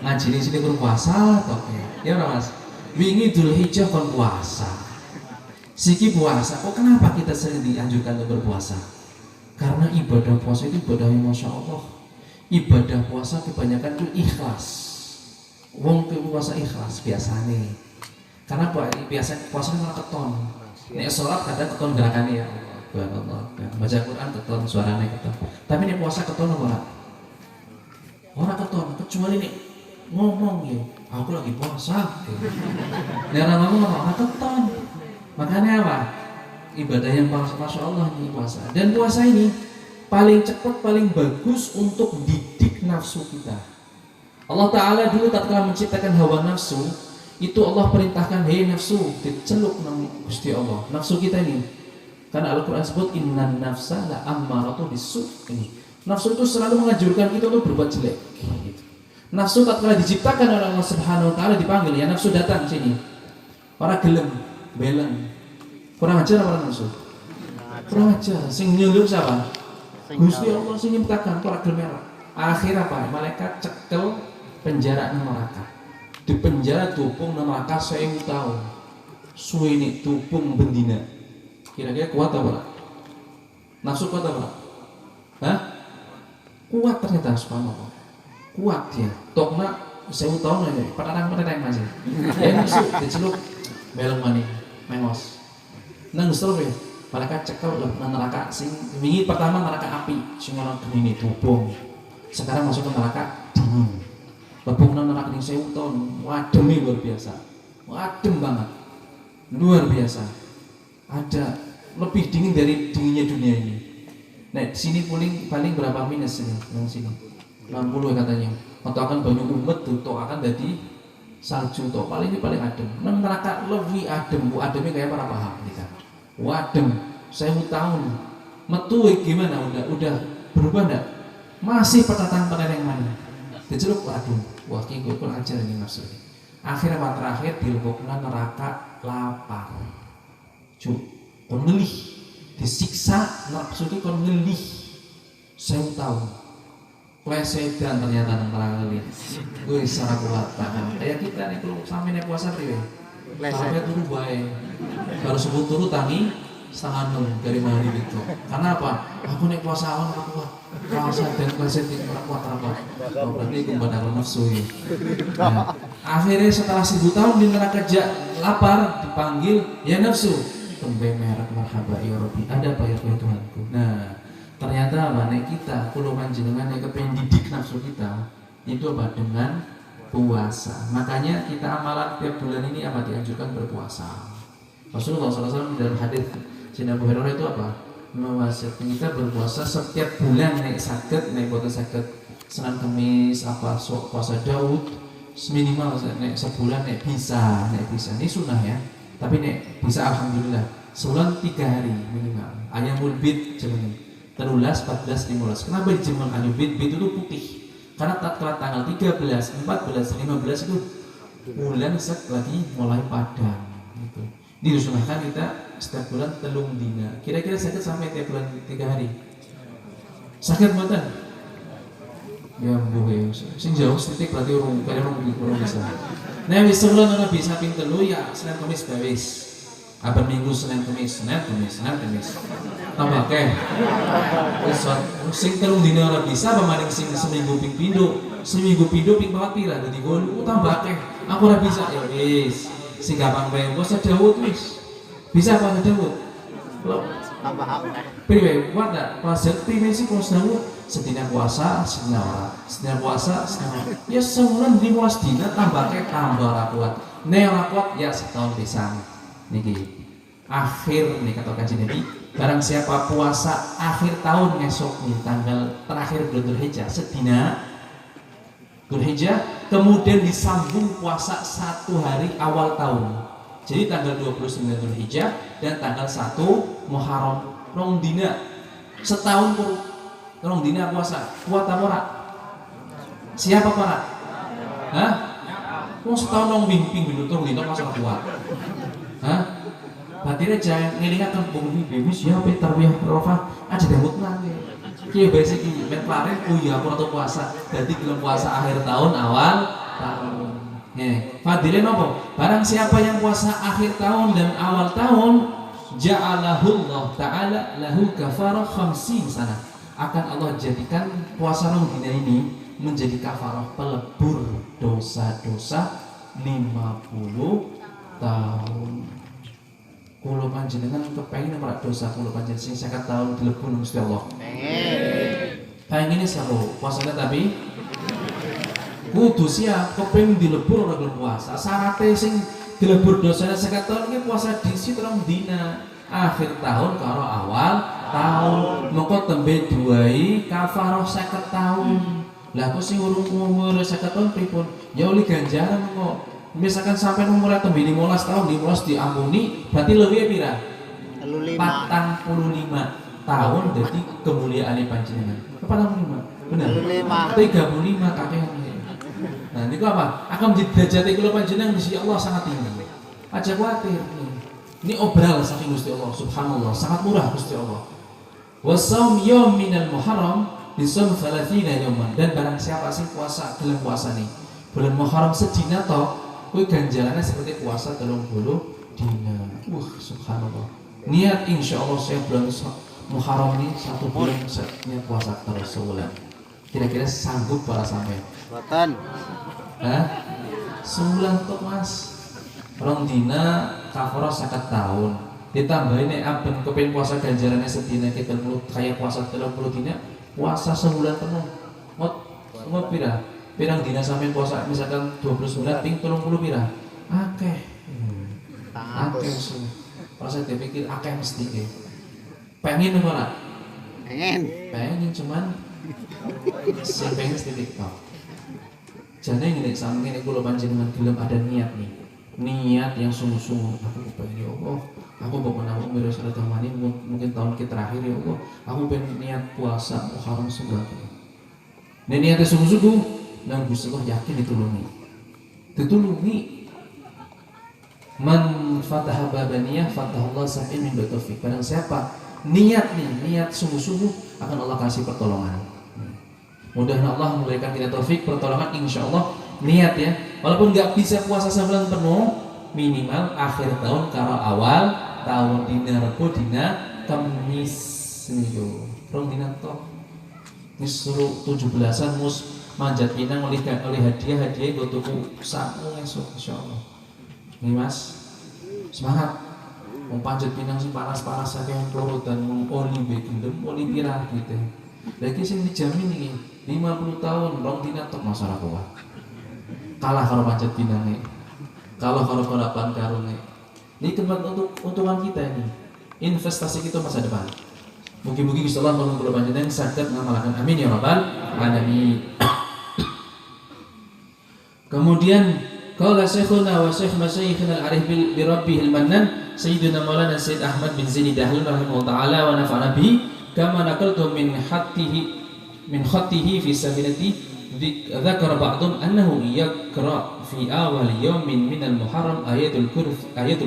ngaji di sini pun puasa toh ya ora Mas, wingi Dzulhijjah kon puasa siki puasa. Oh, kenapa kita sering dianjurkan untuk berpuasa? Karena ibadah puasa itu ibadah yang Masya Allah. Ibadah puasa kebanyakan itu ikhlas. Wong puasa ikhlas biasanya. Karena biasa puasa itu malah keton. Nek sholat kadang keton gerakannya ya Allah. Baca Quran keton, suaranya keton. Tapi nek puasa keton ora. Ora keton, kecuali nek ngomong ya, aku lagi puasa. Nek orang ngomong ora keton. Makanya apa? Ibadah yang Masya Allah ini puasa. Dan puasa ini paling cepat, paling bagus untuk didik nafsu kita. Allah Ta'ala dulu tatkala menciptakan hawa nafsu, itu Allah perintahkan, hei nafsu, diceluk nama Gusti Allah. Nafsu kita ini, karena Al-Quran sebut innan nafsa la ammaratu bisu. Ini nafsu itu selalu menganjurkan kita untuk berbuat jelek. Gitu. Nafsu tatkala diciptakan oleh Allah Subhanahu Wa Ta'ala dipanggil, ya nafsu datang sini. Orang gelem, belang. Kurang ajar apa nafsu? Kurang ajar. Sing nyuruh siapa? Gusti Allah sing nyiptakan, orang gelem merah. Akhir apa? Malaikat cekel penjara nang neraka. Di penjara tupung nang neraka 1000 tahun. Suwene tupung bendina. Kira-kira kuat apa ora? Nafsu kuat apa ora? Hah? Kuat ternyata subhanallah. Kuat dia. Tokna 1000 tahun aja. Padahal masih. Ya nafsu diceluk beleng maning, mengos. Nang seru ya. Mereka cekel nang neraka sing wingi pertama neraka api, sing ana genine tupung. Sekarang masuk ke neraka dingin. Lebung nang neraka ning 1000 tahun, wademe luar biasa. Wadem banget. Luar biasa. Ada lebih dingin dari dinginnya dunia ini. Nah, di sini paling berapa minus ini? Yang sini 60 katanya. Atau akan banyak umet tuh, atau akan jadi salju tuh. Paling adem. Nang neraka lebih adem. Bu ademnya kayak apa paham kita? Wadem, 1000 tahun. Metu gimana? Udah berubah enggak? Masih petatan yang mana? Diceluk waduh, wah ki gue pun ajar ini maksudnya. Akhirnya terakhir dilebokna neraka lapar. Cuk, kon ngelih. Disiksa nafsu ki kon ngelih. 1000 tahun. Plesetan ternyata nang neraka ngelih. Gue secara kuat tahan. Kayak kita nih kalau sampe puasa priwe. Sampai turu bae. Baru sebut turu tangi setengah 6 dari mari gitu. Karena apa? Aku naik puasa awan aku kuat. Puasa dan pleset ora kuat apa. Oh, berarti kembali nafsu ya. Nah, akhirnya setelah 1000 tahun di neraka lapar dipanggil ya nafsu. Tembe merek marhaba ya Rabbi. Ada apa ya Tuhanku? Nah, ternyata apa nek kita kulo panjenengan yang kepengen didik nafsu kita itu apa dengan puasa. Makanya kita amalan tiap bulan ini apa dianjurkan berpuasa. Rasulullah SAW dalam hadis Sayyidina Abu Hurairah itu apa? Mewasiatkan kita berpuasa setiap bulan naik sakit, naik boten sakit Senin Kamis apa puasa Daud minimal naik sebulan naik bisa. Ini sunnah ya. Tapi naik bisa alhamdulillah. Sebulan 3 hari minimal. Ayamul bid jemeng 13, 14, 15. Kenapa jemeng ayamul bid? Bid itu putih. Karena tatkala tanggal 13, 14, 15 itu bulan lagi mulai padam gitu. Disunahkan kita setiap bulan telung dina. Kira-kira sakit sampai tiap bulan 3 hari. Sakit mboten? Ya mbuh sing jauh titik berarti urung bisa. Nah wis sebulan ora bisa ping telu ya Senin Kamis bawis. Apa minggu Senin Kamis. Tambah akeh. Wis sing telung dina ora bisa pamaning sing seminggu ping pindho ping 4 pira dadi gol tambah akeh. Aku ora bisa ya wis. Sing gampang bae puasa Daud wis. Bisa apa Daud? Lo Tambah apa? priwe kuat enggak? Puasa priwe sih puasa Daud sedina puasa, sedina puasa. Ya sebulan 15 dina tambah ora kuat. Nek ora kuat ya setahun pisan. Niki akhir nih kata Kanjeng Nabi, barang siapa puasa akhir tahun ngesok nih tanggal terakhir bulan Dzulhijjah sedina Dzulhijjah, kemudian disambung puasa 1 hari awal tahun. Jadi tanggal 29 Dzulhijjah dan tanggal 1 Muharram. Rong dina setahun pun rong dina puasa. Kuat apa ora? Siapa ora? Hah? Wong setahun rong ping rong dina masa kuat. Hah? Batine jangan ngelingaken bung bibi siapa tarwiyah rofa aja dawuh nang. Ki basic iki men klare aku ora puasa. Dadi gelem puasa akhir tahun awal tahun. Fadilin apa? Barang siapa yang puasa akhir tahun dan awal tahun, ja'alahullah ta'ala lahu kafarah 50 sana. Akan Allah jadikan puasa dina ini menjadi kafarah pelebur dosa-dosa 50 tahun. Kulo panjenengan kepengin ora dosa kulo panjenengan sing 50 tahun dilebur Gusti Allah. Pengen ini seru puasanya tapi kudu siap kepengin dilebur ora gelem puasa. Syaratnya sing dilebur dosanya 50 tahun iki puasa disi terong dina akhir tahun karo awal tahun. Mengko tembe duai kafarah 50 tahun. Lah kok sing urung umur 50 tahun pripun? Ya oleh ganjaran kok. Misalkan sampai umurnya tembe 15 tahun 15 diampuni berarti lebih pira? 45 tahun jadi kemuliaan panjenengan. 45. Benar. 35 kakek. Nah, niku apa? Akan menjadi derajat kula panjenengan di sisi Allah sangat tinggi. Aja khawatir. Ini obral saking Gusti Allah, subhanallah, sangat murah Gusti Allah. Wasaum yaum minal Muharram bisum 30 yauman. Dan barang siapa sih puasa gelem puasa nih Bulan Muharram sedina toh, kuwi ganjarannya seperti puasa 30 dina. Subhanallah. Niat insya Allah saya bulan Muharram ini 1 bulan niat puasa terus sebulan. Kira-kira sanggup para sampai? Boten. Hah? Sebulan toh Mas. Rong dina kafara 50 tahun. Ditambahin nek aben kepen puasa ganjarannya sedina kita kayak puasa 30 dina, puasa sebulan penuh. Ngot pira? Pirang dina sampean puasa misalkan 29 ping 30 pira? Akeh. Akeh sih. Pas saya pikir akeh mesti ke. Pengen apa ora? Pengen cuman sing pengen mesti TikTok. Jane ngene sampeyan kula panjenengan gelem ada niat nih. Niat yang sungguh-sungguh. Aku pengen ya Allah, aku mau menanggung umur salat mani mungkin tahun kita terakhir ya Allah. Aku pengen niat puasa Muharram sebulan. Nek niatnya sungguh-sungguh, nang Gusti Allah yakin ditulungi. Man fataha babaniyah fatahallahu sa'in min bataufiq. Barang siapa niat sungguh-sungguh akan Allah kasih pertolongan. Mudah-mudahan Allah memberikan kita taufik pertolongan insyaallah niat ya. Walaupun nggak bisa puasa sebulan penuh, minimal akhir tahun karo awal tahun dina Rebo dina Kamis niku. Rong dina tok. Wis suruh 17-an mus manjat pinang oleh hadiah go tuku sapu esuk insyaallah. Nih Mas, semangat. Mau panjat pinang sih panas-panas akeh loro dan oli gelem oli pirah gitu. Lagi sing dijamin iki 50 tahun rong dina tok masalah kuat. Kalah karo panjat pinange. Kalah karo balapan karunge. Ini tempat untuk untungan kita ini. Investasi kita masa depan. Mugi-mugi Gusti Allah mengumpul panjenengan saged ngamalkan amin ya rabbal alamin. Kemudian qala syekhuna wa syekh masyayikhina al-arif bi rabbihil mannan sayyidina maulana Sayyid Ahmad bin Zaini Dahlan rahimahullah taala wa nafa'ana bihi kama naqaltu min khatihi fi safinati dzakara ba'dhum annahu yaqra fi awal yawmin min al-muharram ayatul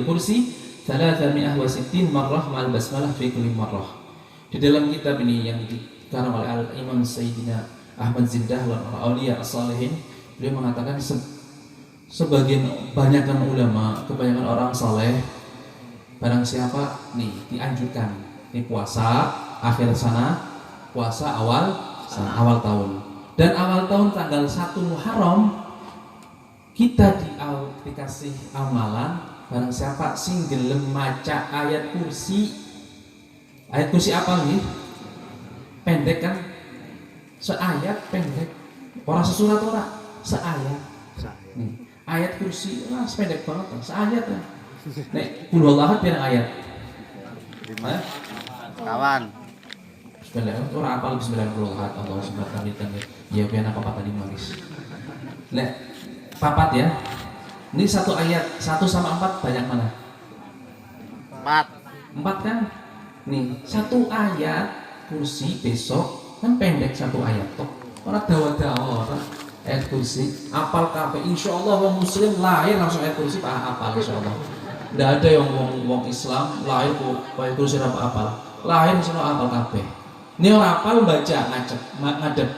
kursi 360 marrah ma'al basmalah fi kulli marrah. Di dalam kitab ini yang dikarang oleh Al-Imam Sayyidina Ahmad Zindah wa Auliya As-Salihin, beliau mengatakan sebagian kebanyakan ulama, kebanyakan orang saleh, barang siapa nih dianjurkan nih puasa akhir sana, puasa awal tahun. Dan awal tahun tanggal 1 Muharram kita dikasih amalan barang siapa sing gelem maca ayat kursi. Ayat kursi apa nih? Pendek kan? Seayat pendek. Orang sesurat orang seayat. Nih, ayat kursi sependek banget kan? Seayat kan? Nek qul huwallahu pirang ayat? 5. Kawan. Bismillah, orang apal bismillah ayat Allah subhanahu wa ta'ala. Ya pian apa tadi maris. Nek papat ya. Ini satu ayat 1 sama 4 banyak mana? 4 kan? Nih, satu ayat kursi besok kan pendek satu ayat toh. Orang dawa-dawa orang ayat kursi apal kabeh insyaallah wong muslim lahir langsung ayat kursi apal insyaallah. Ndak ada yang wong Islam lahir kok ayat kursi apal. Lahir sono apal kabeh. Ini orang apal baca ngadep.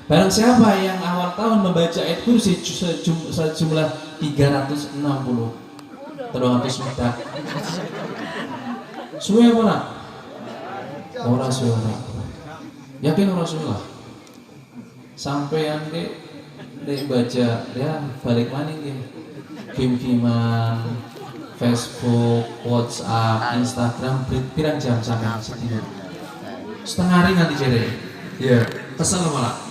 Barang siapa yang awal tahun membaca ayat kursi sejumlah 360 300 meter. Suwe apa nak? Ora suwe. Yakin ora suwe lah. Sampean dek baca ya balik mana ini? Game-gamean, Facebook, WhatsApp, Instagram, pirang jam sampean sedina? Setengah hari nanti jere. Ya, kesel malah.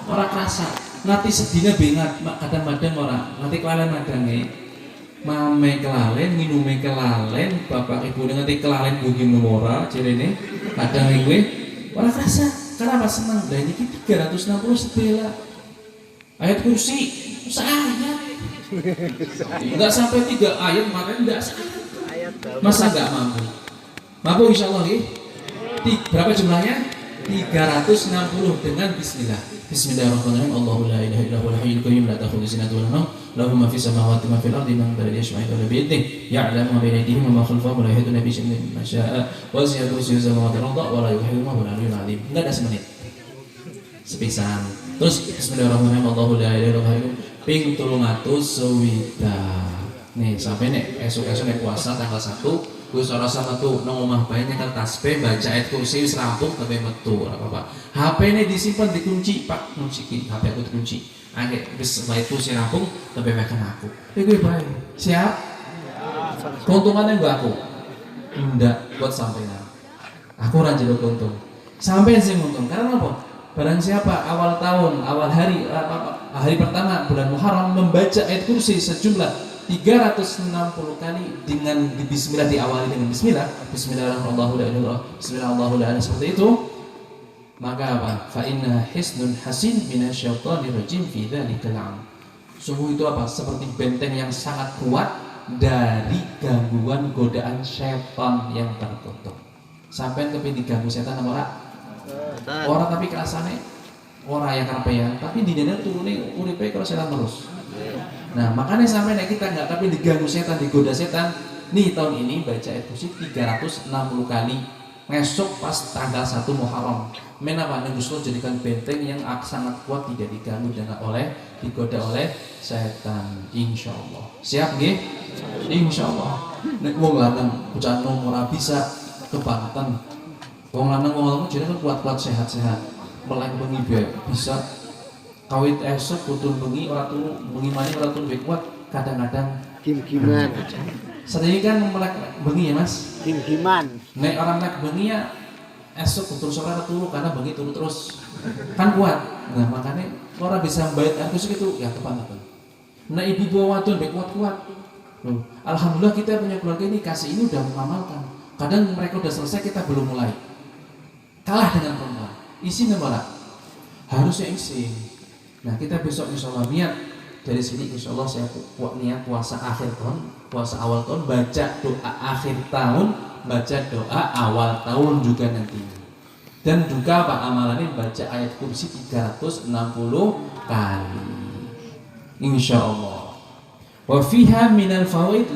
Ora kerasa. Nanti sedina bengat kadang-kadang ora. Nanti kelalen madange. Mame kelalen, minume kelalen, bapak ibu nanti kelalen bugin ora jerene. Kadang gue ora kerasa. Kenapa senang? Lah ini 360 sedela. Ayat kursi seayat. Enggak sampai 3 ayat, makanya enggak seayat. Masa enggak mampu? Mampu insyaallah nggih. Berapa jumlahnya? 360 dengan bismillah. Bismillahirrahmanirrahim. Allahu la ilaha illa huwal hayyul qayyum la ta'khudhuhu sinatun wa la nawm. Lahu ma fis samawati wa ma fil ardi man dhal yashfa'u illa bi idhnihi. Ya'lamu ma bayna aydihim wa ma khalfahum wa la yuhituna bi shay'in mimma sha'a. Wa wasi'a kursiyuhu samawati wal arda wa la yuhituna bihi wa la yuhituna. Enggak ada semenit. Sepisan. Terus bismillahirrahmanirrahim. Allahu la ilaha illa huwal ping 360. Nih sampai nek esuk-esuk nek puasa tanggal 1 wis ora usah metu nang omah bae nyekel tasbih baca ayat kursi wis rampung tapi metu ora apa-apa. HP-ne disimpen dikunci, Pak, kunci iki, HP aku dikunci. Akhir wis setelah itu si rampung tapi makan aku. Iku bae. Siap? Keuntungannya enggak aku. Enggak buat sampean. Aku ora njaluk keuntung. Sampean sing untung. Karena apa? Barang siapa awal tahun, awal hari hari pertama bulan Muharram membaca ayat kursi sejumlah 360 kali dengan bismillah, diawali dengan bismillah, bismillahirrahmanirrahim, seperti itu, maka apa? Fa inna hisnun hasin minasyaitonir rajim fi dzalikal am. Sungguh itu apa? Seperti benteng yang sangat kuat dari gangguan godaan setan yang tertutup. Sampai kepen diganggu setan apa ora? Ora tapi kerasane ora yang karepean, tapi di dene turune uripe karo setan terus. Nah makanya sampai nek kita nggak tapi diganggu setan, digoda setan, nih tahun ini baca ayat kursi 360 kali, besok pas tanggal 1 Muharram. Menapa nek Gusti jadikan benteng yang sangat kuat, tidak diganggu dan digoda oleh setan, insyaallah. Siap nggih? Insyaallah. Nek wong lanang bocah nom ora bisa kebangetan. Wong lanang wong jenenge kuat-kuat sehat-sehat. Melek bengi bisa kawit esok putun bengi ora turu bengi mani ora turu kuat kadang-kadang Kim-kiman. Sedih kan melek bengi ya Mas. Kim-kiman. Nek orang melek bengi ya esok putun sore ora turu karena bengi turu terus kan kuat. Nah makanya orang bisa mbait aku segitu ya kebangetan. Nah ibu dua wadon baik kuat-kuat. Alhamdulillah kita punya keluarga ini kasih ini udah mengamalkan. Kadang mereka udah selesai kita belum mulai. Kalah dengan perempuan. Isin apa? Harusnya isin. Nah kita besok insya Allah niat dari sini insya Allah saya niat puasa akhir tahun, puasa awal tahun, baca doa akhir tahun, baca doa awal tahun juga nanti. Dan juga Pak amalannya baca ayat kursi 360 kali. Insya Allah. Wa fiha minal fawaid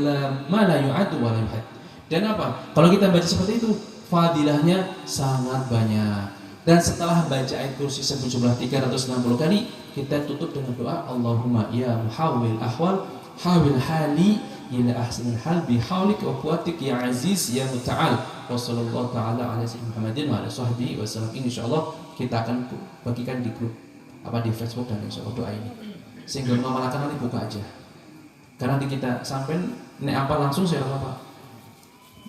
ma la yu'adu wa la yuhad. Dan apa? Kalau kita baca seperti itu, fadilahnya sangat banyak. Dan setelah baca ayat kursi sejumlah 360 kali, kita tutup dengan doa Allahumma ya muhawwil ahwal hawil hali ila ahsanil hal bi haulik wa quwwatik ya aziz ya muta'al. Wa sallallahu ta'ala ala sayyidina Muhammadin wa ala sahbihi wa sallam. Insyaallah kita akan bagikan di grup di Facebook dan insyaallah doa ini. Sehingga mengamalkan nanti buka aja. Karena di kita sampai nek apa langsung saya apa?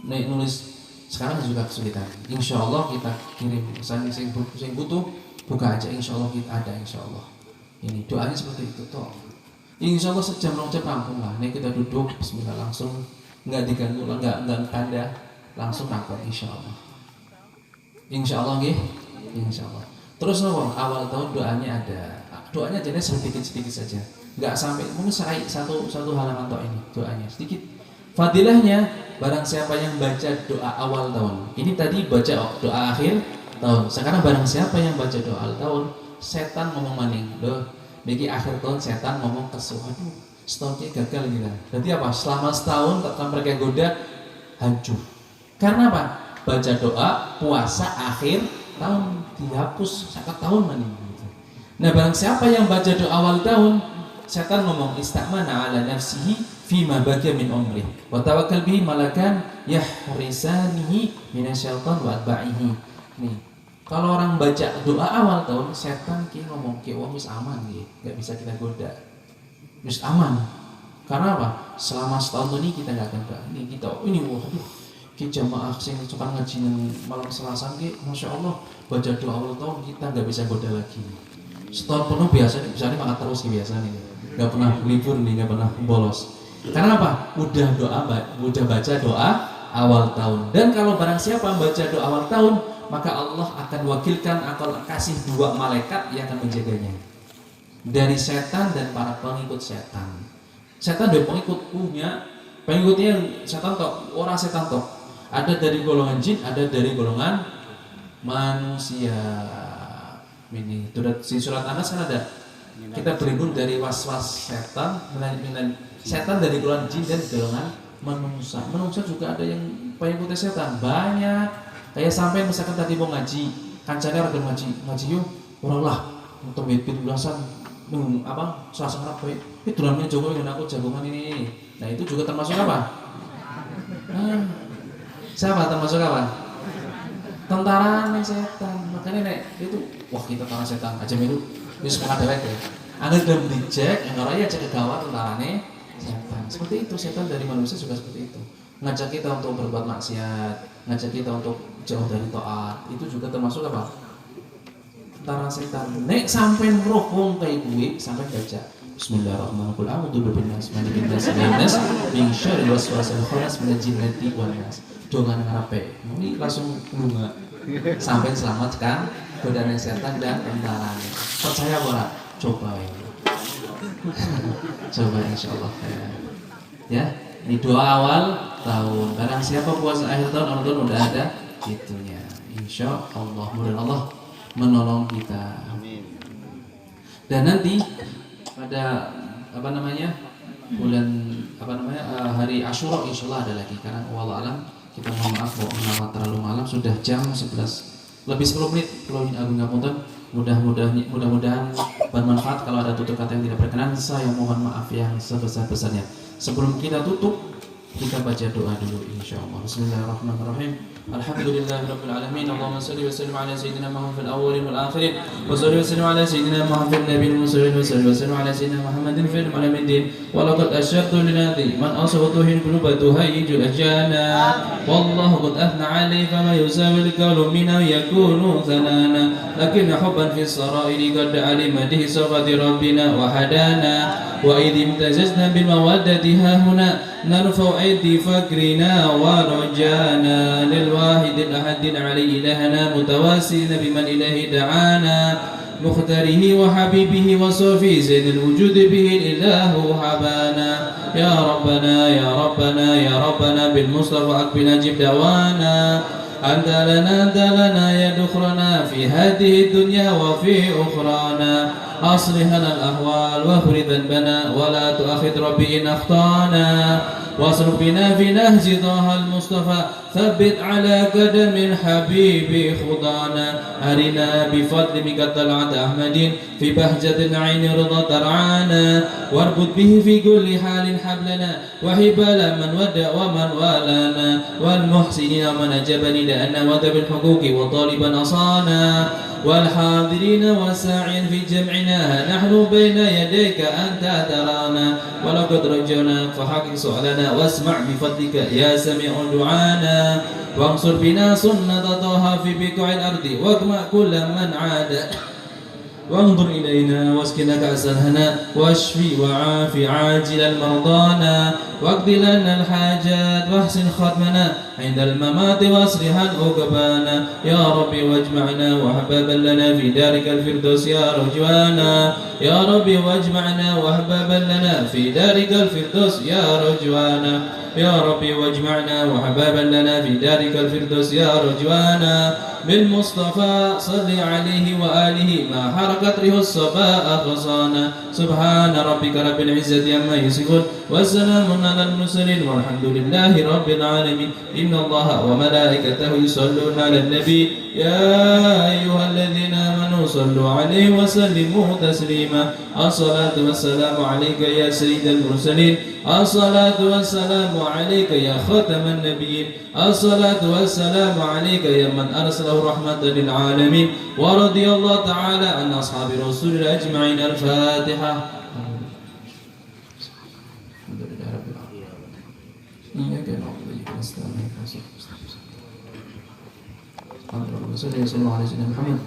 Nek nulis sekarang juga kesulitan. Insya Allah kita kirim pesan yang butuh buka aja. Insya Allah kita ada. Insya Allah ini doanya seperti itu toh. Insya Allah sejam 2 jam rampung lah. Nih kita duduk Bismillah langsung nggak diganggu nggak tanda langsung rampung Insya Allah. Insya Allah gih. Insya Allah. Terus nopo awal tahun doanya ada. Doanya jadi sedikit saja. Nggak sampai mungkin satu halaman toh ini doanya sedikit. Fadilahnya barang siapa yang baca doa awal tahun. Ini tadi baca doa akhir tahun. Sekarang barang siapa yang baca doa awal tahun, setan ngomong maning. Loh, bagi akhir tahun setan ngomong kesel. Aduh, setahunnya gagal gitu. Berarti apa? Selama setahun tetap mereka goda hancur. Karena apa? Baca doa puasa akhir tahun dihapus 1 tahun maning. Nah, barang siapa yang baca doa awal tahun, setan ngomong istamana ala nafsihi fima baqiya min umri wa tawakkal bihi malakan yahrisanihi minasyaitan wa atba'ihi. Nih, kalau orang baca doa awal tahun, setan ki ngomong ki wong wis aman ki, enggak bisa kita goda. Wis aman. Karena apa? Selama setahun ini kita enggak akan berani. Ini waduh, ki jamaah sing suka ngaji malam Selasa ki, masyaallah baca doa awal tahun kita enggak bisa goda lagi. Setahun penuh biasanya makan terus ki biasanya. Enggak pernah libur nih, enggak pernah bolos. Karena apa? Udah baca doa awal tahun. Dan kalau barang siapa baca doa awal tahun, maka Allah akan wakilkan atau kasih 2 malaikat yang akan menjaganya dari setan dan para pengikut setan. Setan dari pengikutnya setan tok, orang setan tok. Ada dari golongan jin, ada dari golongan manusia. Ini surat Anas kan ada. Kita berlindung dari was-was setan, setan dari golongan jin dan golongan manusia. Manusia juga ada yang pengikut setan banyak. Kayak sampai misalkan tadi mau ngaji, kancane ora ngaji yuk, ora lah untuk bit-bit ulasan Selasa Rabu itu dalamnya Jokowi dan aku jagongan ini. Nah itu juga termasuk apa? Siapa termasuk apa? Tentara setan. Makanya itu wah kita tentara setan aja itu semangat dewek ya. Anda sudah dicek yang orang ya cek gawat tentarane setan. Seperti itu setan dari manusia juga seperti itu. Ngajak kita untuk berbuat maksiat, ngajak kita untuk jauh dari taat. Itu juga termasuk apa? Tentara setan. Nek sampai roh wong kayak gue sampai baca Bismillahirrahmanirrahim. A'udzu billahi minasyaitonir rajim. Min syarril waswasil khannas minal jinnati wan nas. Dongan ngarepe. Ini langsung bunga. Sampai selamat kan godaan setan dan tentara. Percaya ora? Coba ini. Coba insyaallah ya. Ini doa awal tahun. Barang siapa puasa akhir tahun Ramadan udah ada itunya. Insyaallah mudah Allah menolong kita. Amin. Dan nanti pada bulan hari Asyura insyaallah ada lagi karena wallahu alam kita mohon maaf kalau terlalu malam sudah jam 11 lebih 10 menit kalau agung ngapunten mudah-mudahan bermanfaat. Kalau ada tutur kata yang tidak berkenan saya mohon maaf yang sebesar-besarnya. Sebelum kita tutup kita baca doa dulu insyaallah. Bismillahirrahmanirrahim. Alhamdulillahirabbil alamin. Allahumma shalli wa sallim ala sayyidina Muhammad fil awwalin wal akhirin. Wa shalli wa sallim ala sayyidina Muhammad nabiyil mursalin wa salli wa sallim ala sayyidina Muhammadin fil alamin. Wa laqad asyadtu linadhi man asawatuhin qulubatu hayyul ajana. Wallahu qad athna alayhi fama yusawi al-qawlu minna yakunu thanana. Lakin hubban fi sarairi qad alima dihi safati rabbina wa hadana. Wa idhim tajazna bil mawaddati hahuna نرفع أيدي فكرنا ورجانا للواحد الأحد العلي لهنا متواسين بمن إليه دعانا مختاره وحبيبه وصفي زين الوجود به الإله حبانا يا ربنا يا ربنا يا ربنا بالمصطفى أقبل أجب دعوانا أنت لنا يا دخرنا في هذه الدنيا وفي أخرانا أصلح لنا الأحوال واغفر ذنبنا ولا تؤاخذ ربي إن أخطأنا واصرف بنا في نهج طه المصطفى ثبت على قدم الحبيب خضانا أرنا بفضلك طلعة أحمد في بهجة العين رضا ترعانا واربط به في كل حال حبلنا وحبال من ودى ومن والانا والمحسنين من أجبني لأن وذب الحقوق وطالبا أصانا والحاضرين والساعين في جمعنا نحن بين يديك أنت ترانا ولقد رجونا فحقق سؤالنا واسمع بفضلك يا سميع دعانا وانصر بنا سنة طه في بقاع الأرض واجمع كل من عاد وانظر إلينا واسكنا كأس الهنا واشفي وعافي عاجل المرضانا واقض لنا الحاجات واحسن ختمنا عند الممات واصلح عقبانا يا ربي واجمعنا وحبابا لنا في دارك الفردوس يا رجوانا يا ربي واجمعنا وحبابا لنا في دارك الفردوس يا رجوانا يا ربي واجمعنا وحبابا لنا في دارك الفردوس يا رجوانا بالمصطفى صل عليه وآله ما حركت ريح الصباء خصانا سبحان ربك رب العزة عما يصفون والسلام على المرسلين والحمد لله رب العالمين إن الله وملائكته يصلون على النبي يا أيها الذين آمنوا صلوا عليه وسلموا تسليما الصلاة والسلام عليك يا سيد المرسلين الصلاة والسلام عليك يا خاتم النبيين الصلاة والسلام عليك يا من أرسله رحمة للعالمين ورضي الله تعالى عن أصحاب رسول الله أجمعين الفاتحة إياك نعبد وإياك نستعين صلى الله عليه وسلم محمد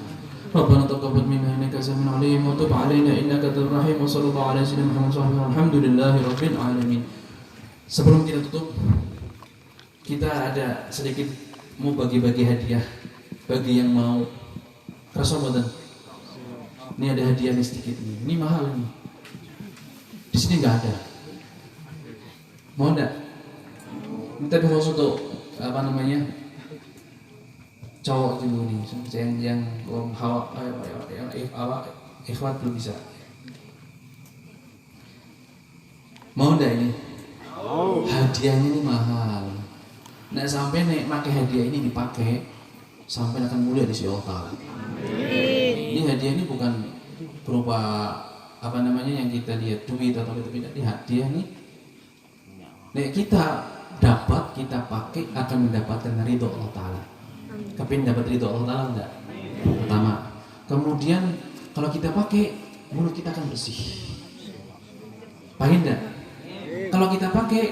ربنا تقبل منا إنك سميع عليم وتب علينا إنك أنت الرحيم وصلى الله على سيدنا محمد صلى الله عليه وسلم الحمد لله rabbil alamin. Sebelum kita tutup, kita ada sedikit mau bagi-bagi hadiah bagi yang mau. Rasa boten. Ini ada hadiah nih sedikit nih. Ini mahal nih. Di sini nggak ada. Mau enggak? Kita khusus untuk cowok dulu nih, yang ikhwat belum bisa. Mau ndak ini? Hadiahnya ini mahal. Nah sampai nek pakai hadiah ini dipakai, sampai akan mulia di sisi Allah. Ini hadiah ini bukan berupa apa namanya yang kita lihat duit atau kita pindah di hadiah nih. Nek kita dapat, kita pakai akan mendapatkan ridho Allah Ta'ala. Kepin dapat ridho Allah Ta'ala enggak? Pertama. Kemudian kalau kita pakai, mulut kita akan bersih. Paham enggak? Kalau kita pakai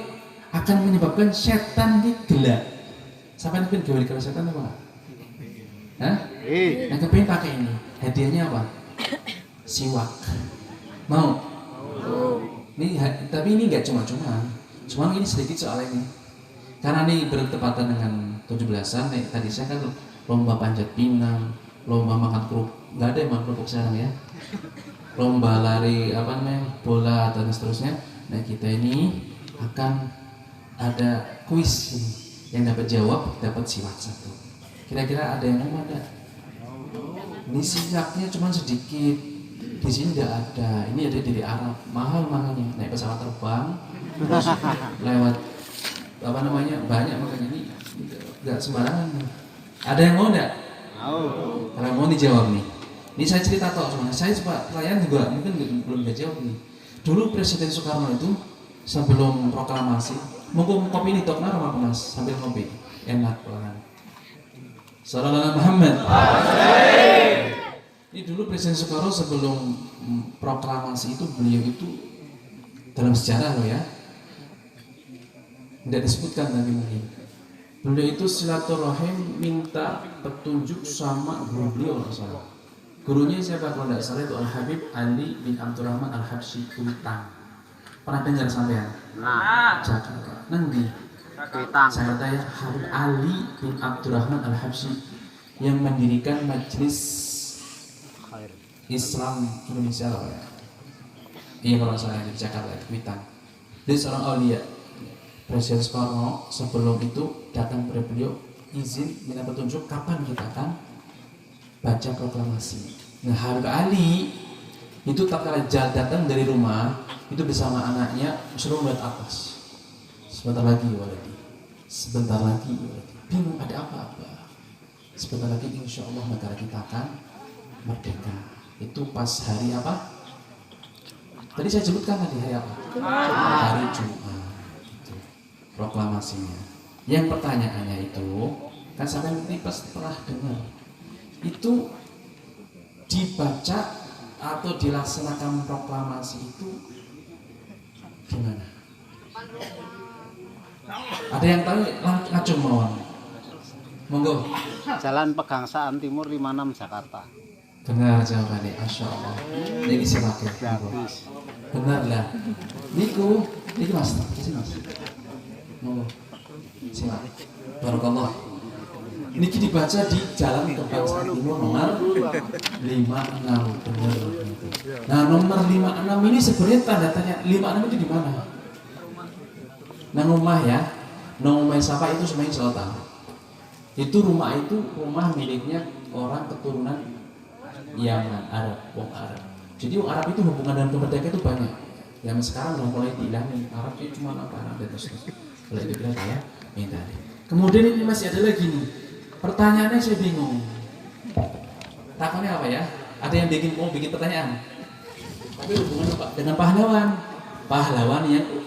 akan menyebabkan setan di gelak. Sampai kepin gawe kalau setan apa? Hah? Nah kepin pakai ini. Hadiahnya apa? Siwak. Mau? Ini, tapi ini enggak cuma-cuma. Cuma ini sedikit soal ini. Karena ini bertepatan dengan 17-an, tadi saya kan lomba panjat pinang, lomba makan kerupuk, nggak ada yang makan kerupuk sekarang ya. Lomba lari apa namanya bola dan seterusnya. Nah kita ini akan ada kuis ini. Yang dapat jawab dapat siwak 1. Kira-kira ada yang mau ada? Ini siwaknya cuma sedikit. Di sini tidak ada. Ini ada dari Arab, mahal-mahalnya. Naik pesawat terbang, terus lewat apa namanya banyak, makanya ini nggak sembarangan. Ada yang mau nggak? Kalau mau dijawab nih. Ini saya cerita toh sebenarnya. Saya pertanyaan juga mungkin belum bisa jawab nih. Dulu Presiden Soekarno itu sebelum proklamasi, mungkin kopi ini tok nara mas sambil ngopi, enak banget. Sallallahu Muhammad. Ini dulu Presiden Soekarno sebelum proklamasi itu beliau itu dalam sejarah loh ya. Tidak disebutkan tapi mungkin beliau itu silaturahim minta petunjuk sama guru beliau salah. Gurunya siapa kalau tidak salah itu Al Habib Ali bin Abdurrahman Al Habsyi Kuitang. Pernah dengar sampean? Nah, Jakarta. Nanti saya tanya Habib Ali bin Abdurrahman Al Habsyi yang mendirikan Majelis Islam Indonesia loh ya. Iya kalau saya di Jakarta Kuitang. Dia seorang aulia. Presiden Soekarno sebelum itu datang kepada beliau izin minta petunjuk kapan kita akan baca proklamasi. Nah Habib Ali itu tak kala datang dari rumah itu bersama anaknya suruh melihat atas. Sebentar lagi waladi, sebentar lagi waladi. Bingung ada apa-apa. Sebentar lagi insya Allah negara kita akan merdeka. Itu pas hari apa? Tadi saya sebutkan tadi hari apa? Hari Jumat. Proklamasinya. Yang pertanyaannya itu kan sampai nanti pas setelah dengar itu dibaca atau dilaksanakan proklamasi itu gimana? Ada yang tahu ngacung mawon? Monggo. Jalan Pegangsaan Timur 56 Jakarta. Benar jawabannya, Masya Allah. Ini silakan. Benar lah. Niku mas, sini mas. Monggo. Silakan. Barakallah. Niki dibaca di Jalan Kebangsaan Timur nomor 56. Benar. Nah, nomor 56 ini sebenarnya tanda tanya 56 itu di mana? Nah, rumah ya. Rumah siapa itu semuanya selalu tahu. Itu rumah miliknya orang keturunan Yaman, Arab, wong Arab. Jadi wong Arab itu hubungan dengan kemerdekaan itu banyak. Yang sekarang udah mulai dihilangin. Arab itu cuma apa? Arab dan terus. Kalau itu bilang saya minta. Kemudian ini masih ada lagi nih. Pertanyaannya saya bingung. Takonnya apa ya? Ada yang mau bikin pertanyaan. Tapi hubungannya Pak dengan pahlawan. Pahlawan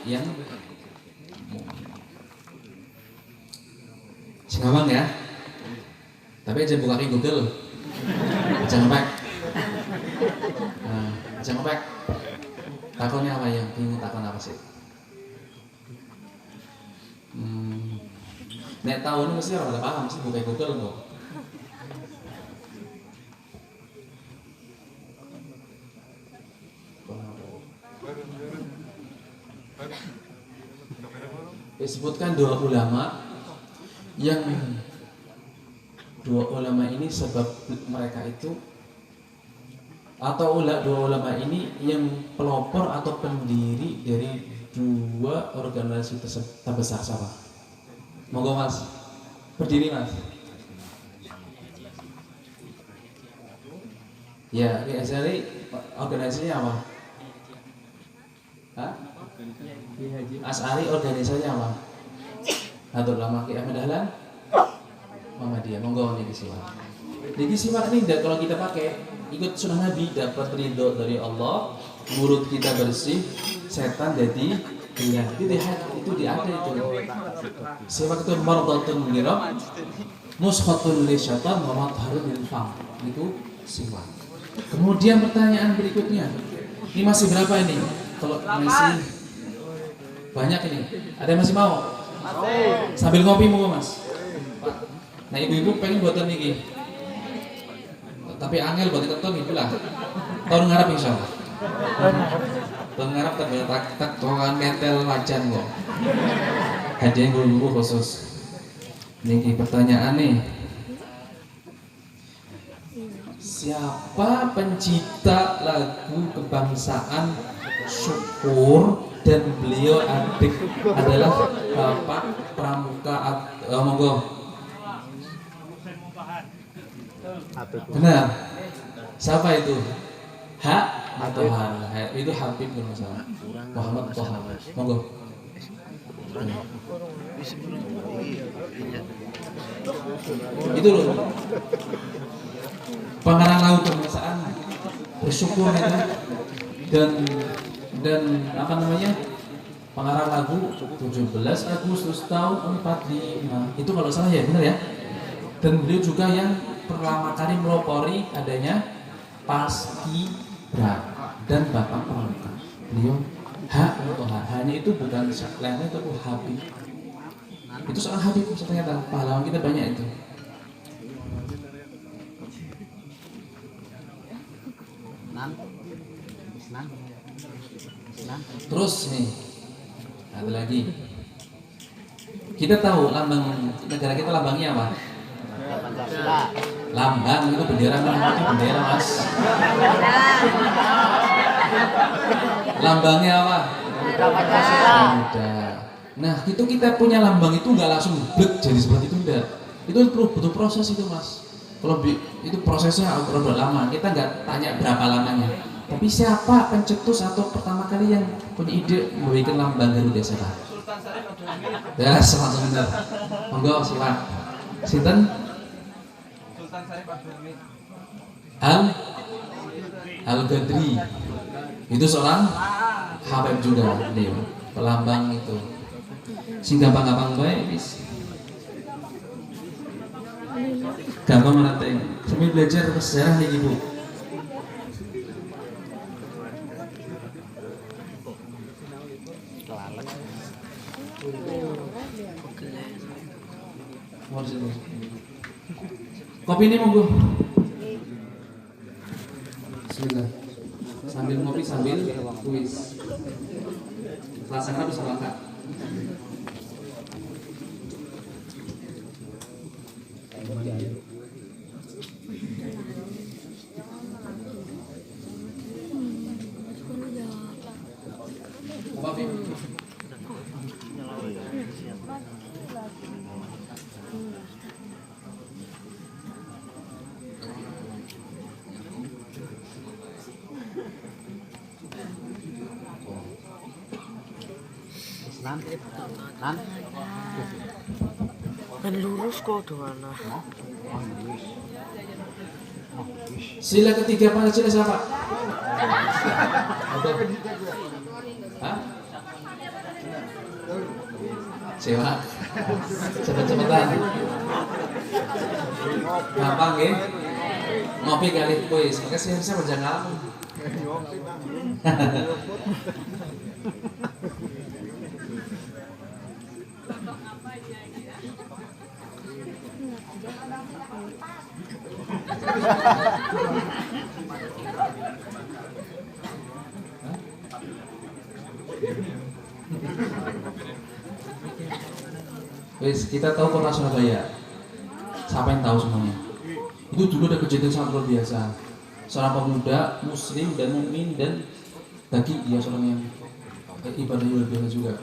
yang Singawang ya. Tapi aja buka ke Google. Jangan ngepek. Jangan ngepek. Takonnya apa yang bingung takon apa sih? Nek tahu ini mesti orang paham sih buka Google kok. Disebutkan dua ulama ini sebab mereka itu atau dua ulama ini yang pelopor atau pendiri dari dua organisasi terbesar siapa? Monggo mas, berdiri mas. Ya, di Azhari organisasinya apa? Hah? As'ari organisasinya apa? Nahdlatul Ulama Ki Ahmad Dahlan Muhammadiyah. Monggo nih di sini. Jadi simak ini kalau kita pakai ikut sunnah Nabi dapat ridho dari Allah, mulut kita bersih, setan jadi hilang. Itu ada itu. Simak itu mardatun lirab, nuskhatun li syaitan wa matharun lil fam. Itu simak. Kemudian pertanyaan berikutnya. Ini masih berapa ini? Kalau masih banyak ini. Ada yang masih mau? Sambil ngopi mau Mas. Nah ibu-ibu pengen buatan ini. Tapi angel buat ketemu itu lah. Tahun ngarap insyaallah. Tahun ngarap tak tuangan mentel wajan kok. Hadiah ibu-ibu khusus. Ini pertanyaan nih. Siapa pencipta lagu kebangsaan Syukur dan beliau adalah Bapak Pramuka monggo. Benar. Siapa itu? Hak atau Hal? Itu Habib kalau nggak salah. Muhammad Toha. Monggo. Itu loh. Pengarang lagu kebangsaan bersyukur itu dan apa namanya? Pengarang lagu 17 Agustus tahun 45. Itu kalau salah ya, benar ya? Dan beliau juga yang pertama kali melopori adanya Paskibra dan Bapak Pramuka. Beliau hak atau hanya itu bukan lainnya itu Habib. Itu seorang Habib ternyata pahlawan kita banyak itu. Terus nih ada lagi. Kita tahu lambang negara kita lambangnya apa? Lambang itu bendera mana? Itu bendera Mas. Lambangnya apa? Udah. Nah itu kita punya lambang itu nggak langsung blek jadi seperti itu enggak. Itu butuh proses itu Mas. Kalau itu prosesnya agak lama. Kita nggak tanya berapa lamanya. Tapi siapa pencetus atau pertama kali yang punya ide membuat lambang Garuda Selatan? Ya, sangat benar. Monggo silakan. Sinten? Al-Ghadri. Itu seorang Habib juga beliau. Pelambang itu. Sing gampang-gampang bae wis. Gampang menantang. Sambil belajar sejarah nih Ibu. Kopi ini monggo. Bismillah. Sambil ngopi sambil kuis. Rasanya bisa langka. Kopi. Kan lurus kok doana. Sila ketiga Pancasila siapa? Hah? Siapa? Cepet-cepetan. Gampang ya? Ngopi kali kuis. Makanya saya berjalan. Wes, kita tahu kota Surabaya. Siapa yang tahu semuanya? Itu dulu ada kejadian sangat luar biasa. Seorang pemuda Muslim dan mukmin dan daging dia seorang yang ibadah luar biasa juga.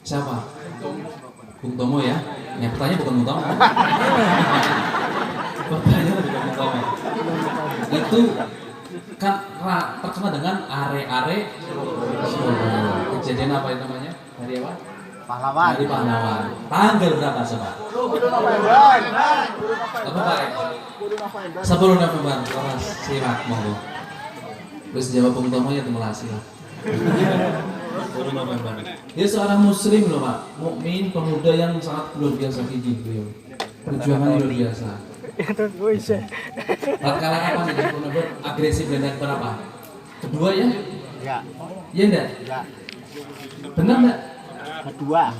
Siapa? Bung Tomo ya? Yang pertanyaan bukan Bung Tomo. Pertanyaan bukan Bung Tomo. Itu kan terkenal dengan are-are Surabaya. Kejadian apa itu namanya? Hari apa? Pahlawan. Hari Pahlawan. Tanggal berapa coba? 10 November. Mas simak monggo. Terus jawab pengetahuannya temulasi lah. 10 November. Dia seorang muslim loh Pak, mukmin, pemuda yang sangat luar biasa gigih beliau. Perjuangan luar biasa. Tatkala kapan ini 10 November agresif dan berapa? Kedua ya? Ya. Iya enggak? Ya. Benar enggak? Kedua.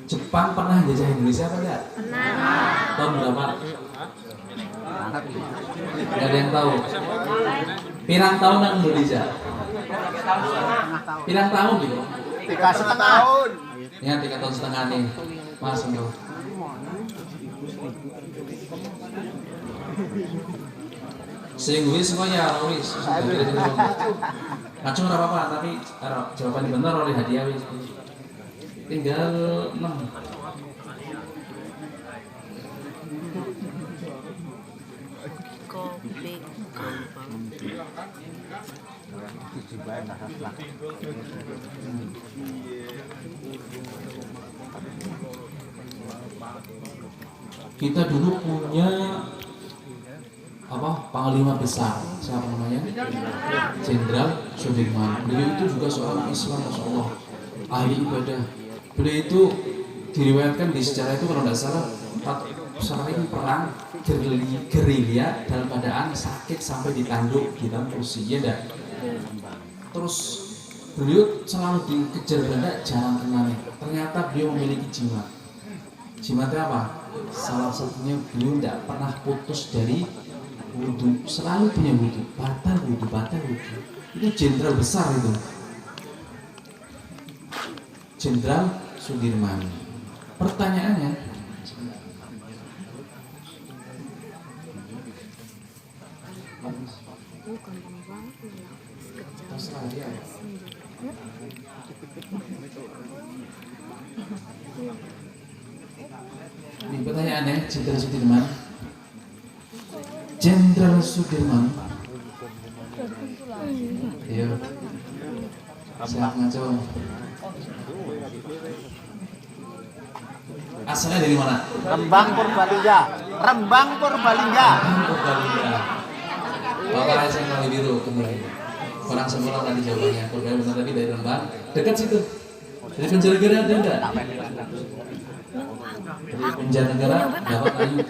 Jepang pernah jajah Indonesia apa enggak? Pernah. Tahun berapa? Enggak ada yang tahu. Pirang tahun nang Indonesia? Pirang tahun gitu? 3,5 tahun. Ya 3 tahun setengah nih. Mas untuk. Sehingga wis semuanya wis. Ngacung ora apa-apa tapi jawaban benar oleh hadiah wis. Tinggal 6. Kopi gampang. Kita dulu punya panglima besar, siapa namanya? Jenderal Sudirman. Beliau itu juga seorang Islam, Masya Allah, ahli ibadah. Beliau itu diriwayatkan di sejarah itu kalau tidak salah sering perang gerilya dalam keadaan sakit sampai ditanduk di dalam kursi, ya dah. Terus beliau selalu dikejar Belanda, jarang kena. Ternyata beliau memiliki jimat. Jimatnya apa? Salah satunya beliau tidak pernah putus dari wudhu, selalu punya wudhu, batal wudhu. Itu jenderal besar itu, Jenderal Sudirman. Pertanyaannya, ini pertanyaannya, Jenderal Sudirman. Jenderal Sudirman. Iya. Siap ngaco. Asalnya dari mana? Rembang Purbalingga. Rembang Purbalingga. Purbalingga. Bapak saya yang biru kembali. Orang semula tadi jawabannya. Purbalingga tadi dari Rembang. Dekat situ. Dari Penjarinegara ada enggak? Dari Penjarinegara dapat ayu.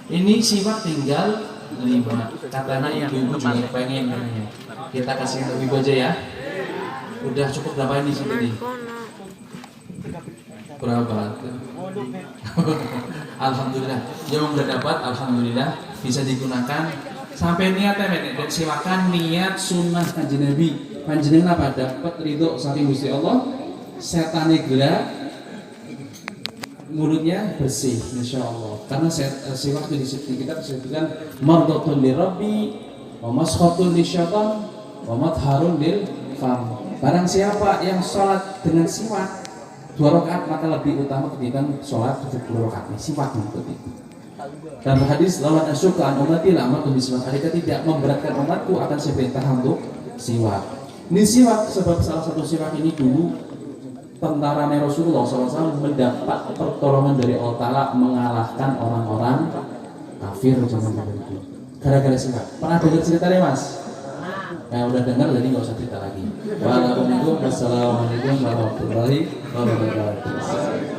Ini siwak tinggal 5. Katanya ibu-ibu juga pengen katanya. Kita kasih untuk ibu aja ya. Udah cukup berapa ini sini nih? Berapa? Alhamdulillah. Yang udah dapat, alhamdulillah bisa digunakan. Sampai niatnya dan silakan niat sunnah kanjeng Nabi. Panjenengan apa? Dapat ridho saking Gusti Allah. Setan gerak, mulutnya bersih, insya Allah. Karena siwak di kita disebutkan mardatun lirabbi, wa maskhatun lisyaitan, wa madharun lil fam. Barang siapa yang sholat dengan siwak 2 rakaat maka lebih utama ketimbang sholat 70 rakaat. Siwak seperti itu. Dalam hadis lawan asyuka an ummati la amatu bisiwak. Jika tidak memberatkan umatku akan saya perintahkan untuk siwak. Ini siwak sebab salah satu siwak ini dulu tentara Rasulullah SAW mendapat pertolongan dari Allah Ta'ala mengalahkan orang-orang kafir zaman itu. Gara-gara siwak. Pernah dengar ceritanya Mas? Nah udah dengar jadi nggak usah cerita lagi. Wassalamualaikum warahmatullahi wabarakatuh.